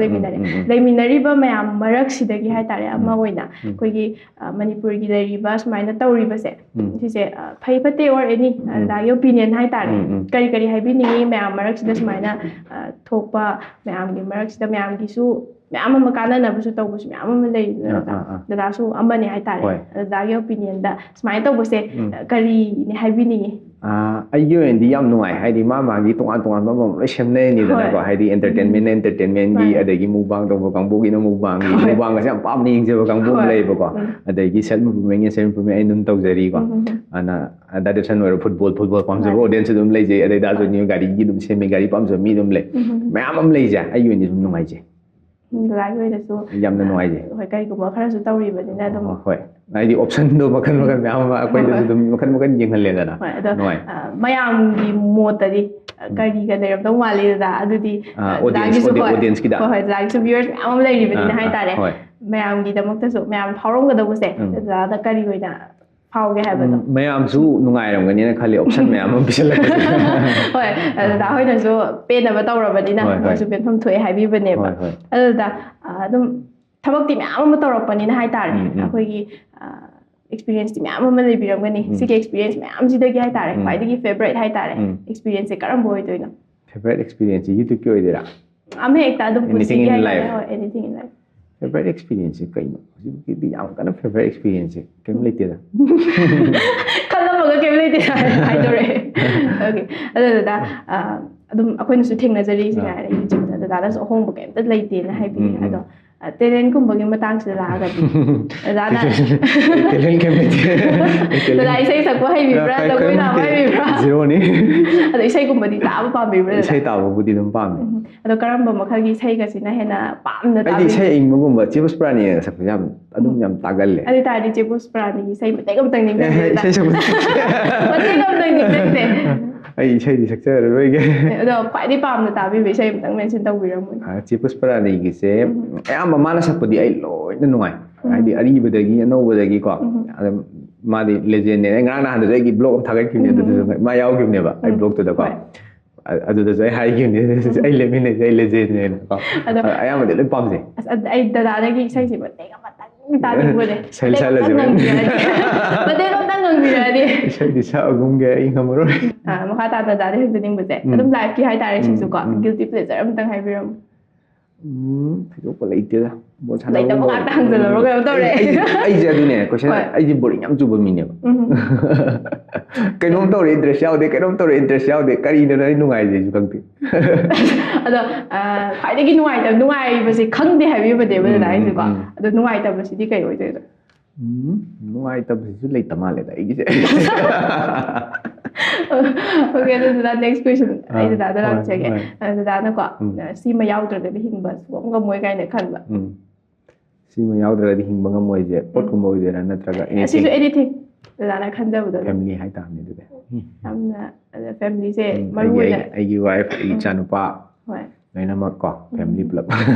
लेमिनरिबा म्याम मरकसिदगी हाइतारे अमा ओइना अखोइगी मणिपुर की लेरिबा सुमाइना तौरिबसे सिसे फै फते और एनी दागी ओपिनियन हाइतारे करी करी हाइबिनिंगी म्याम मरकसिदा सुमाइना थोकपा म्याम की मरकसिदा म्याम कीसु म्याम अमा काननबसु तौबसु म्याम अमा लेइ दादासु अमाने हाइतारे दागी ओपिनियन दा सुमाइना तौबसे करी ने हाइबिनिंगी ꯑꯩꯒꯤ ꯑꯣꯏꯅꯗꯤ ꯌꯥꯝ ꯅꯨꯡꯉꯥꯏ ꯍꯥꯏꯗꯤ ꯃꯥꯒꯤ ꯇꯣꯉꯥꯟ ꯇꯣꯉꯥꯟꯕ ꯑꯃ ꯂꯣꯏ ꯁꯦꯝꯅꯩꯅꯤꯗꯅꯀꯣ ꯍꯥꯏꯗꯤ ꯑꯦꯟꯇꯔꯇꯦꯟꯃꯦꯟꯒꯤ ꯑꯗꯒꯤ ꯃꯨꯛꯕꯥꯡ ꯇꯧꯕ ꯀꯥꯡꯕꯨꯒꯤꯅ ꯃꯨꯛꯕꯥꯡꯒꯤ ꯃꯨꯛꯕꯥꯡꯒꯁꯦ ꯌꯥꯝ ꯄꯥꯝꯅ ꯌꯦꯡꯖꯕ ꯀꯥꯡꯕꯨ ꯑꯃ ꯂꯩꯌꯦꯕꯀꯣ ꯑꯗꯒꯤ ꯁꯦꯜꯐ ꯏꯝꯄ꯭ꯔꯨꯚꯃꯦꯟꯒꯤ ꯁꯦꯜꯐ ꯏꯝꯄ꯭ꯔꯨꯚꯃꯦꯟ ꯑꯩ ꯑꯗꯨꯝ ꯇꯧꯖꯔꯤꯀꯣ ꯑꯗꯨꯅ ꯗꯥꯏꯔꯦꯛꯁꯟ ꯑꯣꯏꯔꯣ ꯐꯨꯠꯕꯣꯜ ꯄꯥꯝꯖꯕ ꯑꯣꯗꯤꯌꯟꯁ ꯑꯗꯨꯝ ꯂꯩꯖꯩ ꯑꯗꯩ ꯗꯥꯖꯣꯅꯤ ꯒꯥꯔꯤꯒꯤ ꯑꯗꯨꯝ ꯁꯦꯝꯃꯤ ꯒꯥꯔꯤ ꯄꯥꯝꯖꯕ ꯃꯤ ꯑꯗꯨꯝ ꯂꯩ ꯃꯌꯥꯝ ꯑꯃ ꯂꯩꯖꯦ ꯑꯩꯒꯤ ꯑꯣꯏꯅꯗꯤ ꯁꯨꯝ ꯅꯨꯡꯉꯥꯏꯖꯩ ꯗꯗꯥꯒꯤ ꯑꯣꯏꯅꯁꯨ ꯌꯥꯝꯅ ꯅꯨꯡꯉꯥꯏꯖꯩ ꯍꯣꯏ ꯀꯔꯤꯒꯨꯝꯕ ꯈꯔꯁꯨ ꯇꯧꯔꯤꯕꯅꯤꯅ ꯑꯗꯨꯝ ꯍꯣꯏ ꯍꯥꯏꯗꯤ ꯑꯣꯞꯁꯟꯗꯣ ꯃꯈꯜ ꯃꯌꯥꯝ ꯑꯃ ꯑꯩꯈꯣꯏꯗꯁꯨ ꯑꯗꯨꯝ ꯃꯈꯜ ꯌꯦꯡꯍꯜꯂꯦꯗꯅ ꯍꯣꯏ ꯑꯗꯣ ꯅꯨꯡꯉꯥꯏ ꯃꯌꯥꯝꯒꯤ ꯃꯣꯠꯇꯗꯤ ꯀꯔꯤꯒ ꯂꯩꯔꯝꯗꯧ ꯃꯥꯜꯂꯤ ꯗꯗꯥ ꯑꯗꯨꯗꯤ ꯗꯗꯥꯒꯤꯁꯨ ꯑꯣꯗꯤꯌꯟꯁꯀꯤꯗ ꯍꯣꯏ ꯗꯗꯥꯒꯤꯁꯨ ꯚ꯭ꯌꯨꯋꯔꯁ ꯃꯌꯥꯝ ꯑꯃ ꯂꯩꯔꯤꯕꯅꯤꯅ ꯍꯥꯏꯇꯥꯔꯦ ꯍꯣꯏ ꯃꯌꯥꯝꯒꯤꯗꯃꯛꯇꯁꯨ ꯃꯌꯥꯝ ꯐꯥꯎꯔꯝꯒꯗꯧꯕꯁꯦ ꯗꯗꯥꯗ ꯀꯔꯤ ꯑꯣꯏꯅ ꯐꯥꯎꯒꯦ ꯍꯥꯏꯕꯗꯣ ꯃꯌꯥꯝꯁꯨ ꯅꯨꯡꯉꯥꯏꯔꯝꯒꯅꯤꯅ ꯈꯜꯂꯤ ꯑꯣꯞꯁꯟ ꯃꯌꯥꯝ ꯑꯃ ꯄꯤꯁꯜꯂꯛꯄꯁꯦ ꯍꯣꯏ ꯗꯗꯥ ꯍꯣꯏꯅꯁꯨ ꯄꯦꯟꯅꯕ ꯇꯧꯔꯕꯅꯤꯅ ꯃꯣꯏꯁꯨ ꯄꯦꯟꯐꯝ ꯊꯣꯛꯑꯦ ꯍꯥꯏꯕꯤꯕꯅꯦꯕ ꯑꯗꯨꯗ ꯑꯗꯨꯝ ꯊꯕꯛꯇꯤ ꯃꯌꯥꯝ ꯑꯃ ꯇꯧꯔꯛꯄꯅꯤ나 ꯍꯥꯏꯇꯥꯔꯦ ꯑꯩꯈꯣꯏꯒꯤ ꯑꯦꯛꯁꯄꯤꯔꯤꯌꯦꯟꯁꯇꯤ ꯃꯌꯥꯝ ꯑꯃ ꯂꯩꯕꯤꯔꯝꯒꯅꯤ ꯁꯤꯒꯤ ꯑꯦꯛꯁꯄꯤꯔꯤꯌꯦꯟꯁ ꯃꯌꯥꯝꯁꯤꯗꯒꯤ ꯍꯥꯏꯇꯥꯔꯦ ꯈ꯭ꯋꯥꯏꯗꯒꯤ ꯐꯦꯚꯣꯔꯥꯏꯠ ꯍꯥꯏꯇꯥꯔꯦ ꯑꯦꯛꯁꯄꯤꯔꯤꯌꯦꯟꯁꯁꯦ ꯀꯔꯝꯕ ꯑꯣꯏꯗꯣꯏꯅꯣ ꯐꯦꯚꯣꯔꯥꯏꯠ ꯑꯦꯛꯁꯄꯤꯔꯤꯌꯦꯟꯁꯁꯤ ꯌꯨꯇ꯭ꯌꯨꯕꯀꯤ ꯑꯣꯏꯗꯣꯏꯔꯥ ꯑꯃ ꯍꯦꯛꯇ ꯑꯗꯨꯝ ꯄꯨꯟꯁꯤꯒꯤ ꯍꯥꯏꯇꯥꯔꯦ life. ꯍꯣꯏ ꯑꯦꯅꯤꯊꯤꯡ ꯏꯟ ꯂꯥꯏꯐ ꯐꯦꯚꯣꯔꯥꯏꯠ ꯑꯦꯛꯁꯄꯤꯔꯤꯌꯦꯟꯁꯁꯤ ꯀꯩꯅꯣ ꯍꯧꯖꯤꯛꯀꯤꯗꯤ ꯌꯥꯝ ꯀꯟꯅ ꯐꯦꯚꯣꯔꯥꯏꯠ ꯑꯦꯛꯁꯄꯤꯔꯤꯌꯦꯟꯁꯁꯦ ꯀꯩꯝ ꯂꯩꯇꯦꯗ ꯈꯜꯂꯝꯃꯒ ꯀꯩꯝ ꯂꯩꯇꯦ ꯍꯥꯏꯗꯣꯔꯛꯑꯦ ꯑꯣꯀꯦ ꯑꯗꯨꯗꯨꯗ ꯑꯗꯨꯝ ꯑꯩꯈꯣꯏꯅꯁꯨ ꯊꯦꯡꯅꯖꯔꯤꯁꯤ ꯉꯥꯏꯔꯦ ꯌꯨꯇ꯭ꯌꯨꯕꯇ ꯗꯗꯥꯅꯁꯨ ꯑꯍꯣꯡꯕ ꯀꯩꯝꯇ ꯂꯩꯇꯦꯅ ꯍꯥꯏꯕꯤꯌꯦ ꯑꯗꯣ ꯇꯦꯂꯦꯟꯠꯀꯨꯝꯕꯒꯤ ꯃꯇꯥꯡꯁꯤꯗ ꯂꯥꯛꯑꯒꯗꯤ ꯗꯗꯥꯅ ꯇꯦꯂꯦꯟꯠ ꯀꯩꯝ ꯂꯩꯇꯦ ꯗꯗꯥ ꯏꯁꯩ ꯁꯛꯄ ꯍꯩꯕꯤꯕ꯭ꯔꯥ ꯖꯒꯣꯏ ꯁꯥꯕ ꯍꯩꯕꯤꯕ꯭ꯔꯥ ꯖꯤꯔꯣꯅꯤ ꯑꯗꯣ ꯏꯁꯩꯒꯨꯝꯕꯗꯤ ꯇꯥꯕ ꯄꯥꯝꯕꯤꯕ꯭ꯔꯥ ꯗꯗꯥ ꯏꯁꯩ ꯇꯥꯕꯕꯨꯗꯤ ꯑꯗꯨꯝ ꯄꯥꯝꯃꯦ ꯑꯗꯣ ꯀꯔꯝꯕ ꯃꯈꯜꯒꯤ ꯏꯁꯩꯒꯁꯤꯅ ꯍꯦꯟꯅ ꯄꯥꯝꯅ ꯑꯩꯗꯤ ꯏꯁꯩ ꯑꯏꯪꯕꯒꯨꯝꯕ ꯆꯦ ꯄꯨꯁꯄꯔꯥꯅꯤꯅ ꯁꯛꯄꯁꯦ ꯑꯗꯨꯝ ꯇꯥꯒꯜꯂꯦ ꯑꯗꯨ ꯇꯥꯔꯗꯤ ꯆꯦ ꯄꯨꯁꯄꯔꯥꯅꯤꯒꯤ ꯏꯁꯩ ꯃꯇꯦꯛ ꯑꯃꯇꯪ ꯅꯤꯡꯁꯤꯡꯕꯤꯌꯨ ꯏꯁꯩ ꯁꯛꯄꯗꯤ ꯃꯇꯦꯛ ꯑꯃꯇꯪ ꯅꯤꯡꯁꯤꯡꯁꯦ ꯑꯩ ꯏꯁꯩꯗꯤ ꯁꯛꯆꯔꯔꯣꯏꯒꯦ ꯑꯗꯣ ꯈ꯭ꯋꯥꯏꯗꯩ ꯄꯥꯝꯅ ꯇꯥꯕꯤꯕ ꯏꯁꯩ ꯑꯃꯇꯪ ꯃꯦꯟꯁꯟ ꯇꯧꯕꯤꯔꯝꯃꯨꯅꯦ ꯆꯦ ꯄꯨꯁꯄꯔꯥꯅꯤꯒꯤꯁꯦ ꯑꯌꯥꯝꯕ ꯃꯥꯅ ꯁꯛꯄꯗꯤ ꯑꯩ ꯂꯣꯏꯅ ꯅꯨꯡꯉꯥꯏ ꯍꯥꯏꯗꯤ ꯑꯔꯤꯕꯗꯒꯤ ꯑꯅꯧꯕꯗꯒꯤꯀꯣ ꯑꯗꯨꯝ ꯃꯥꯗꯤ ꯂꯦꯖꯦꯟꯅꯦ ꯑꯩ ꯉꯔꯥꯡ ꯅꯍꯥꯟꯗꯁꯨ ꯑꯩꯒꯤ ꯕ꯭ꯂꯣꯛ ꯑꯃ ꯊꯥꯒꯠꯈꯤꯕꯅꯦ ꯑꯗꯨꯗꯁꯨ ꯃꯥ ꯌꯥꯎꯈꯤꯕꯅꯦꯕ ꯑꯩ ꯕ꯭ꯂꯣꯛꯇꯨꯗꯀꯣ ꯑꯗꯨꯗꯁꯨ ꯑꯩ ꯍꯥꯏꯈꯤꯕꯅꯦ ꯑꯩ ꯂꯦꯞꯃꯤꯟꯅꯩꯁꯦ ꯑꯩ ꯂꯦꯖꯦꯟꯅꯦꯅꯀꯣ ꯑꯌꯥꯝꯕꯗꯤ ꯂꯣꯏ ꯄꯥꯝꯖꯩ ꯑꯁ ꯑꯩ ꯗꯗꯥꯗꯒꯤ ꯏꯁꯩꯁꯦ ꯃꯇꯦꯛ ꯑꯃꯇꯪ ꯇꯥꯅꯤꯡꯕꯅꯦ ꯁꯩꯁꯜꯂꯁꯦ ꯃꯇꯦꯛ ꯑꯃꯇꯪ ꯉꯪꯕꯤꯔꯛꯑꯗꯤ ꯏꯁꯩꯗꯤ ꯁꯛꯑꯒꯨꯝꯒꯦ ꯑꯩ ꯉꯝꯃꯔꯣꯏ ꯃꯈꯥ ꯇꯥꯅ ꯗꯗꯥꯗ ꯍꯪꯖꯅꯤꯡꯕꯁꯦ ꯑꯗꯨꯝ ꯂꯥꯏꯐꯀꯤ ꯍꯥꯏꯇꯥꯔꯦ ꯁꯤꯁꯨꯀꯣ ꯒꯤꯜꯇꯤ ꯄ꯭ꯂꯦꯖꯔ ꯑꯃꯇꯪ ꯍꯥꯏꯕꯤꯔꯝꯃꯨ ꯊꯣꯏꯗꯣꯛꯄ ꯂꯩꯇꯦꯗ ꯕꯣꯜ ꯂꯩꯇꯕ ꯉꯥꯛꯇ ꯍꯪꯖꯜꯂꯕ꯭ꯔꯣ ꯀꯩꯅꯣ ꯇꯧꯔꯦ ꯑꯩꯁꯦ ꯑꯗꯨꯅꯦ ꯀꯣꯏꯁꯟ ꯑꯩꯁꯦ ꯕꯣꯔꯤꯡ ꯌꯥꯝ ꯆꯨꯕ ꯃꯤꯅꯦꯕ ꯀꯩꯅꯣꯝ ꯇꯧꯔꯦ ꯏꯟꯇꯔꯦꯁ ꯌꯥꯎꯗꯦ ꯀꯩꯅꯣꯝ ꯇꯧꯔꯦ ꯏꯟꯇꯔꯦꯁ ꯌꯥꯎꯗꯦ ꯀꯔꯤꯅꯣ ꯑꯩ ꯅꯨꯡꯉꯥꯏꯖꯩꯁꯨ ꯈꯪꯗꯦ ꯑꯗꯣ ꯈ꯭ꯋꯥꯏꯗꯒꯤ ꯅꯨꯡꯉꯥꯏꯕꯁꯦ ꯈꯪꯗꯦ ꯍꯥꯏꯕꯤꯕꯅꯦꯕ ꯗꯗꯥ ꯑꯩꯁꯦꯀꯣ ꯑꯗꯣ ꯅꯨꯡꯉꯥꯏꯇꯕꯁꯤꯗꯤ ꯀꯩ ꯑꯣꯏꯗꯣꯏꯅꯣ ꯅꯨꯡꯉꯥꯏꯇꯕꯁꯤꯁꯨ ꯂꯩꯇ ꯃꯥꯜꯂꯦꯗ ꯑꯩꯒꯤꯁꯦ ꯑꯣꯀꯦ ꯑꯗꯨ ꯗꯗꯥ ꯅꯦꯛꯁ ꯀ꯭ꯋꯦꯁꯟ ꯑꯩ ꯗꯗꯥꯗ ꯂꯥꯛꯆꯒꯦ ꯗꯗꯥꯅꯀꯣ ꯁꯤꯃ ꯌꯥꯎꯗ꯭ꯔꯒꯗꯤ ꯍꯤꯡꯕ ꯁꯨꯡꯉꯝ ꯉꯝꯃꯣꯏ ꯀꯥꯏꯅ ꯈꯟꯕ ꯁꯤꯃ ꯌꯥꯎꯗ꯭ꯔꯒꯗꯤ ꯍꯤꯡꯕ ꯉꯝꯃꯣꯏꯁꯦ ꯄꯣꯠꯀꯨꯝꯕ ꯑꯣꯏꯗꯣꯏꯔꯥ ꯅꯠꯇ꯭ꯔꯒ ꯑꯁꯤꯁꯨ ꯑꯦꯅꯤꯊꯤꯡ ꯗꯗꯥꯅ ꯈꯟꯖꯕꯗꯣ ꯐꯦꯃꯤꯂꯤ ꯍꯥꯏꯇꯥꯔꯅꯦ ꯑꯗꯨꯗꯤ ꯌꯥꯝꯅ ꯐꯦꯃꯤꯂꯤꯁꯦ ꯃꯔꯨ ꯑꯣꯏꯅ ꯑꯩꯒꯤ ꯋꯥꯏꯐ ꯑꯩꯒꯤ ꯏꯆꯥꯅꯨꯄꯥ ꯍꯣꯏ ꯂꯣꯏꯅꯃꯛ ꯀꯣ ꯐꯦꯃꯤꯂꯤ ꯄꯨꯂꯞ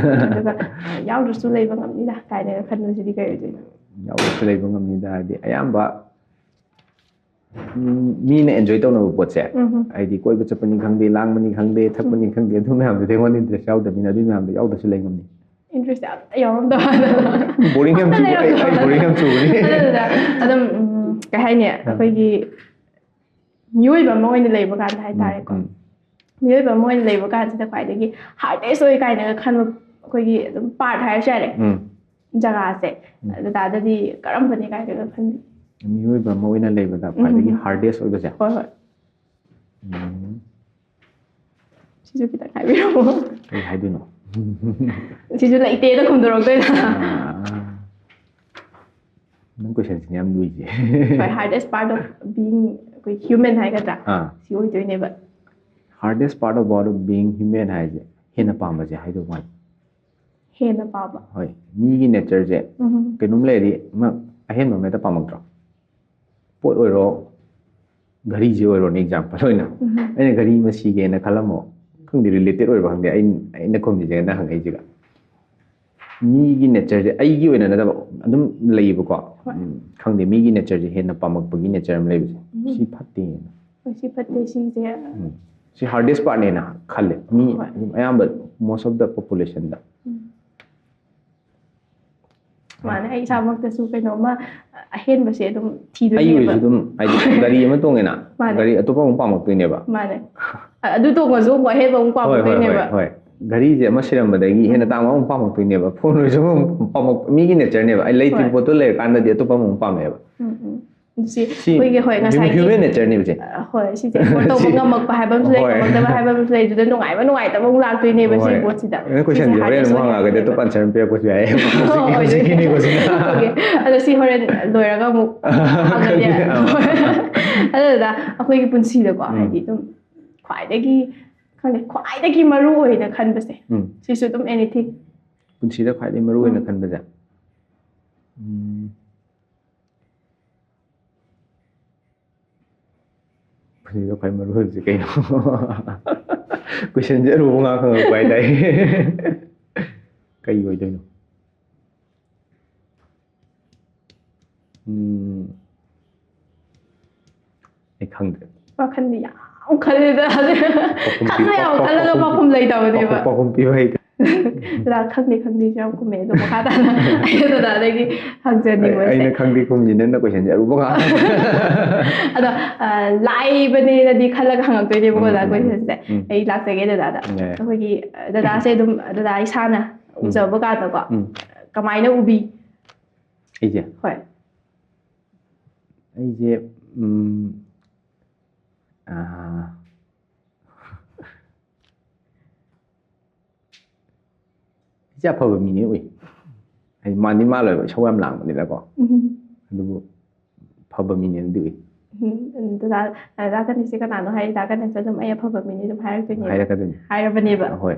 ꯑꯗꯨꯒ ꯌꯥꯎꯗ꯭ꯔꯁꯨ ꯂꯩꯕ ꯉꯝꯅꯤꯗ ꯀꯥꯏꯅꯒ ꯈꯟꯕꯁꯤꯗꯤ ꯀꯩ ꯑꯣꯏꯗꯣꯏꯅꯣ ꯌꯥꯎꯗ꯭ꯔꯁꯨ ꯂꯩꯕ ꯉꯝꯅꯤꯗ ꯍꯥꯏꯗꯤ ꯑꯌꯥꯝꯕ ꯃꯤꯅ ꯑꯦꯟꯖꯣꯏ ꯇꯧꯅꯕ ꯄꯣꯠꯁꯦ ꯍꯥꯏꯗꯤ ꯀꯣꯏꯕ ꯆꯠꯄꯅꯤ ꯈꯪꯗꯦ ꯂꯥꯡꯕꯅꯤ ꯈꯪꯗꯦ ꯊꯛꯄꯅꯤ ꯈꯪꯗꯦ ꯑꯗꯨ ꯃꯌꯥꯝꯗꯨꯗꯤ ꯑꯩꯉꯣꯟꯗ ꯏꯟꯇꯔꯦꯁ ꯌꯥꯎꯗꯕꯅꯤ나 ꯑꯗꯨꯒꯤ ꯃꯌꯥꯝꯗꯣ ꯌꯥꯎꯗ꯭ꯔꯁꯨ ꯂꯩ ꯉꯝꯅꯤ ꯏꯟꯇꯔꯦꯁ ꯑꯝꯇ ꯌꯥꯎꯔꯝꯗꯕ ꯕꯣꯔꯤꯡ ꯌꯥꯝ ꯆꯨꯕ ꯑꯩ ꯕꯣꯔꯤꯡ ꯌꯥꯝ ꯆꯨꯕꯅꯤ ꯑꯗꯨꯗ ꯑꯗꯨꯝ ꯀꯩ ꯍꯥꯏꯅꯤ ꯑꯩꯈꯣꯏꯒꯤ ꯃꯤꯑꯣꯏꯕ ꯑꯃ ꯑꯣꯏꯅ ꯂꯩꯕ ꯀꯥꯟꯗ ꯍꯥꯏꯇꯥꯔꯦꯀꯣ ꯃꯤꯑꯣꯏꯕ ꯑꯃ ꯑꯣꯏꯅ ꯂꯩꯕ ꯀꯥꯟꯁꯤꯗ ꯈ꯭ꯋꯥꯏꯗꯒꯤ ꯍꯥꯔꯗꯦꯁ ꯑꯣꯏ ꯀꯥꯏꯅꯒ ꯈꯟꯕ ꯑꯩꯈꯣꯏꯒꯤ ꯑꯗꯨꯝ ꯄꯥꯔꯠ ꯍꯥꯏꯔꯁꯨ ꯌꯥꯔꯦ ꯖꯒꯥꯁꯦ ꯗꯗꯥꯗꯗꯤ ꯀꯔꯝꯕꯅꯤ ꯀꯥꯏꯅꯒ ꯈꯟꯕꯤ ꯃꯤꯑꯣꯏꯕ ꯑꯃ ꯑꯣꯏꯅ ꯂꯩꯕꯗ ꯈ꯭ꯋꯥꯏꯗꯒꯤ ꯍꯥꯔꯗꯦꯁ ꯑꯣꯏꯕꯁꯦ ꯍꯣꯏ ꯍꯣꯏ ꯁꯤꯁꯨ ꯈꯤꯇꯪ ꯍꯥꯏꯕꯤꯔꯛꯑꯣ ꯀꯩ ꯍꯥꯏꯗꯣꯏꯅꯣ ꯁꯤꯁꯨ ꯂꯩꯇꯦꯅ ꯈꯨꯝꯗꯣꯔꯛꯇꯣꯏꯅ ꯅꯪ ꯀꯣꯏꯁꯟꯁꯤꯅ ꯌꯥꯝ ꯂꯨꯏꯁꯦ ꯍꯣꯏ ꯍꯥꯔꯗꯦꯁ ꯄꯥꯔꯠ ꯑꯣꯐ ꯕꯤꯡ ꯑꯩꯈꯣꯏ ꯍ꯭ꯌꯨꯃꯦꯟ ꯍꯥꯏꯒꯗ꯭ꯔꯥ ꯁꯤ ꯑꯣꯏꯗꯣꯏꯅꯦꯕ hardest part of being human ꯍꯥꯏꯁꯦ ꯍꯦꯟꯅ ꯄꯥꯝꯕꯁꯦ ꯍꯥꯏꯗꯧ ꯃꯥꯜꯂꯦ ꯍꯦꯟꯅ ꯄꯥꯝꯕ ꯍꯣꯏ ꯃꯤꯒꯤ ꯅꯦꯆꯔꯁꯦ ꯀꯩꯅꯣꯝ ꯂꯩꯔꯗꯤ ꯑꯍꯦꯟꯕ ꯑꯃ ꯍꯦꯛꯇ ꯄꯥꯝꯃꯛꯇ꯭ꯔꯣ ꯄꯣꯠ ꯑꯣꯏꯔꯣ ꯘꯔꯤꯁꯦ ꯑꯣꯏꯔꯣꯅꯦ ꯑꯦꯛꯖꯥꯝꯄꯜ ꯑꯣꯏꯅ ꯑꯩꯅ ꯘꯔꯤ ꯑꯃ ꯁꯤꯒꯦꯅ ꯈꯜꯂꯝꯃꯣ ꯈꯪꯗꯦ ꯔꯤꯂꯦꯇꯦꯠ ꯑꯣꯏꯕ ꯈꯪꯗꯦ ꯑꯩꯅ ꯈꯨꯝꯃꯤꯁꯦ ꯅꯪ ꯍꯪꯉꯛꯏꯁꯤꯒ ꯃꯤꯒꯤ ꯅꯦꯆꯔꯁꯦ ꯑꯩꯒꯤ ꯑꯣꯏꯅ ꯅꯠꯇꯕ ꯑꯗꯨꯝ ꯂꯩꯌꯦꯕꯀꯣ ꯈꯪꯗे ꯃꯤꯒꯤ ꯅꯦꯆꯔꯁꯦ ꯍꯦꯟꯅ ꯄꯥꯝꯃꯛꯄꯒꯤ ꯅꯦꯆꯔ ꯑꯃ ꯂꯩꯕꯁꯦ ꯁꯤ ꯐꯠꯇꯦꯅ ꯁꯤ ꯐꯠꯇꯦ ꯁꯤꯁꯦ ꯁꯤ ꯍꯥꯔꯗꯦꯁ ꯄꯥꯔꯠꯅꯦꯅ ꯈꯜꯂꯦ ꯃꯤ ꯑꯌꯥꯝꯕ ꯃꯣꯁ ꯑꯣꯐ ꯗ ꯄꯣꯄꯨꯂꯦꯁꯟꯗ ꯃꯥꯅꯦ ꯑꯩ ꯏꯁꯥꯃꯛꯇꯁꯨ ꯀꯩꯅꯣꯝꯃ ꯑꯍꯦꯟꯕꯁꯦ ꯑꯗꯨꯝ ꯑꯩ ꯊꯤꯗꯣꯏꯅꯦꯕ ꯑꯣꯏꯁꯨ ꯑꯗꯨꯝ ꯍꯥꯏꯗꯤ ꯒꯥꯔꯤ ꯑꯃ ꯇꯣꯡꯉꯦꯅ ꯒꯥꯔꯤ ꯑꯇꯣꯞꯄ ꯑꯃꯨꯛ ꯄꯥꯝꯃꯛꯇꯣꯏꯅꯦꯕ ꯃꯥꯅꯦ ꯑꯗꯨ ꯇꯣꯡꯉꯁꯨ ꯑꯃꯨꯛ ꯑꯍꯦꯟꯕ ꯑꯃꯨꯛ ꯄꯥꯝꯃꯛꯇꯣꯏꯅꯦꯕ ꯍꯣꯏ ꯘꯔꯤꯁꯦ ꯑꯃ ꯁꯤꯔꯝꯕꯗꯒꯤ ꯍꯦꯟꯅ ꯇꯥꯡꯕ ꯑꯃꯨꯛ ꯄꯥꯝꯃꯛꯇꯣꯏꯅꯦꯕ ꯐꯣꯟ ꯑꯣꯏꯔꯁꯨ ꯑꯃꯨꯛ ꯃꯤꯒꯤ ꯅꯦꯆꯔꯅꯦꯕ ꯑꯩ ꯂꯩꯇ꯭ꯔꯤꯕ ꯄꯣꯠꯇꯣ ꯂꯩꯔꯀꯥꯟꯗꯗꯤ ꯑꯇꯣꯞꯄ ꯑꯃꯨꯛ ꯄꯥꯝꯃꯦꯕ ꯁꯤ ꯑꯩꯈꯣꯏꯒꯤ ꯍꯣꯏ ꯉꯁꯥꯏꯒꯤ human nature ꯅꯦꯕꯁꯦ ꯍꯣꯏ ꯁꯤꯁꯦ ꯑꯦꯐꯣꯔꯠ ꯇꯧꯕ ꯉꯝꯃꯛꯄ ꯍꯥꯏꯕ ꯑꯃꯁꯨ ꯂꯩ ꯍꯣꯏ. ꯉꯝꯃꯛꯇꯕ ꯍꯥꯏꯕ ꯑꯃꯁꯨ ꯂꯩ ꯑꯗꯨꯗ ꯅꯨꯡꯉꯥꯏꯕ ꯅꯨꯡꯉꯥꯏꯇꯕ ꯑꯃꯨꯛ ꯂꯥꯛꯇꯣꯏꯅꯦꯕ ꯁꯤ ꯄꯣꯠꯁꯤꯗ ꯀꯣꯏꯁꯟꯁꯦ ꯍꯣꯔꯦꯟ ꯑꯃꯨꯛ ꯍꯪꯉꯛꯑꯒꯗꯤ ꯑꯇꯣꯞꯄ ꯑꯟꯁꯔ ꯄꯤꯔꯛꯄꯁꯨ ꯌꯥꯏ ꯍꯧꯖꯤꯛꯀꯤꯅꯤꯀꯣ ꯁꯤꯅ ꯑꯗꯣ ꯁꯤ ꯍꯣꯔꯦꯟ ꯂꯣꯏꯔꯒ ꯑꯃꯨꯛ ꯍꯪꯉꯗꯤ ꯑꯗꯨꯗ ꯑꯩꯈꯣꯏꯒꯤ ꯄꯨꯟꯁꯤꯗꯀꯣ ꯍꯥꯏꯗꯤ ꯑꯗꯨꯝ ꯈ꯭ꯋꯥꯏꯗꯒꯤ ꯈꯪꯗꯦ ꯈ꯭ꯋꯥꯏꯗꯒꯤ ꯃꯔꯨ ꯑꯣꯏꯅ ꯈꯟꯕꯁꯦ ꯁꯤꯁꯨ ꯑꯗꯨꯝ ꯑꯦꯅꯤꯊꯤꯡ ꯄꯨꯟꯁꯤꯗ ꯈ꯭ꯋꯥꯏꯗꯒꯤ ꯃꯔꯨ ꯑꯣꯏꯅ ꯈꯟꯕꯁꯦ ꯄꯨꯟꯁꯤꯗ ꯈ꯭ꯋꯥꯏ ꯃꯔꯨ ꯑꯣꯏꯕꯁꯦ ꯀꯩꯅꯣ ꯀꯣꯏꯁꯟꯁꯦ ꯑꯔꯨꯕ ꯉꯥꯛ ꯍꯪꯉꯛꯄ ꯍꯥꯏꯇꯥꯔꯦ ꯀꯩ ꯑꯣꯏꯗꯣꯏꯅꯣ ꯑꯩ ꯈꯪꯗ꯭ꯔꯦ ꯋꯥꯈꯜꯗꯤ ꯌꯥꯝ ꯈꯜꯂꯤꯗ ꯈꯟꯕ ꯌꯥꯝ ꯈꯜꯂꯒ ꯄꯥꯎꯈꯨꯝ ꯂꯩꯇꯕꯅꯦꯕ ꯄꯥꯎꯈꯨꯝ ꯄꯤꯕ ꯍꯩꯇꯦ ꯗꯗꯥ ꯈꯪꯗꯦꯁꯨ ꯌꯥꯝ ꯈꯨꯝꯃꯦ ꯑꯗꯣ ꯃꯈꯥ ꯇꯥꯅ ꯑꯩꯅ ꯗꯗꯥꯗꯒꯤ ꯍꯪꯖꯅꯤꯡꯕꯁꯦ ꯑꯩꯅ ꯈꯪꯗꯦ ꯈꯨꯝꯁꯤ ꯅꯪꯅ ꯀꯣꯏꯁꯟꯁꯦ ꯑꯔꯨꯕ ꯉꯥꯛ ꯑꯗꯣ ꯂꯥꯏꯕꯅꯦꯅꯗꯤ ꯈꯜꯂꯒ ꯍꯪꯉꯛꯇꯣꯏꯅꯦꯕꯀꯣ ꯗꯗꯥ ꯀꯣꯏꯁꯟꯁꯦ ꯑꯩ ꯂꯥꯛꯆꯒꯦ ꯗꯗꯥꯗ ꯑꯩꯈꯣꯏꯒꯤ ꯗꯗꯥꯁꯦ ꯑꯗꯨꯝ ꯗꯗꯥ ꯏꯁꯥꯅ ꯎꯖꯕ ꯀꯥꯟꯗꯀꯣ ꯀꯃꯥꯏꯅ ꯎꯕꯤ ꯑꯩꯁꯦ ꯍꯣꯏ ꯑꯩꯁꯦ ꯏꯆꯦ ꯑꯐꯕ ꯃꯤꯅꯤ ꯎꯏ ꯍꯥꯏꯗꯤ ꯃꯥꯟꯗꯤ ꯃꯥꯜꯂꯣꯏꯕ ꯏꯁꯧ ꯌꯥꯝ ꯂꯥꯡꯕꯅꯤꯅꯀꯣ ꯑꯗꯨꯕꯨ ꯐꯕ ꯃꯤꯅꯦꯅꯗꯤ ꯎꯏ ꯗꯗꯥ ꯀꯅꯤꯁꯦ ꯀꯅꯥꯅꯣ ꯍꯥꯏ ꯗꯗꯥ ꯀꯅꯤꯁꯦ ꯑꯗꯨꯝ ꯑꯩ ꯑꯐꯕ ꯃꯤꯅꯤ ꯑꯗꯨꯝ ꯍꯥꯏꯔꯛꯇꯣꯏꯅꯦꯕ ꯍꯥꯏꯔꯛꯀꯗꯣꯏꯅꯤ ꯍꯥꯏꯔꯕꯅꯦꯕ ꯍꯣꯏ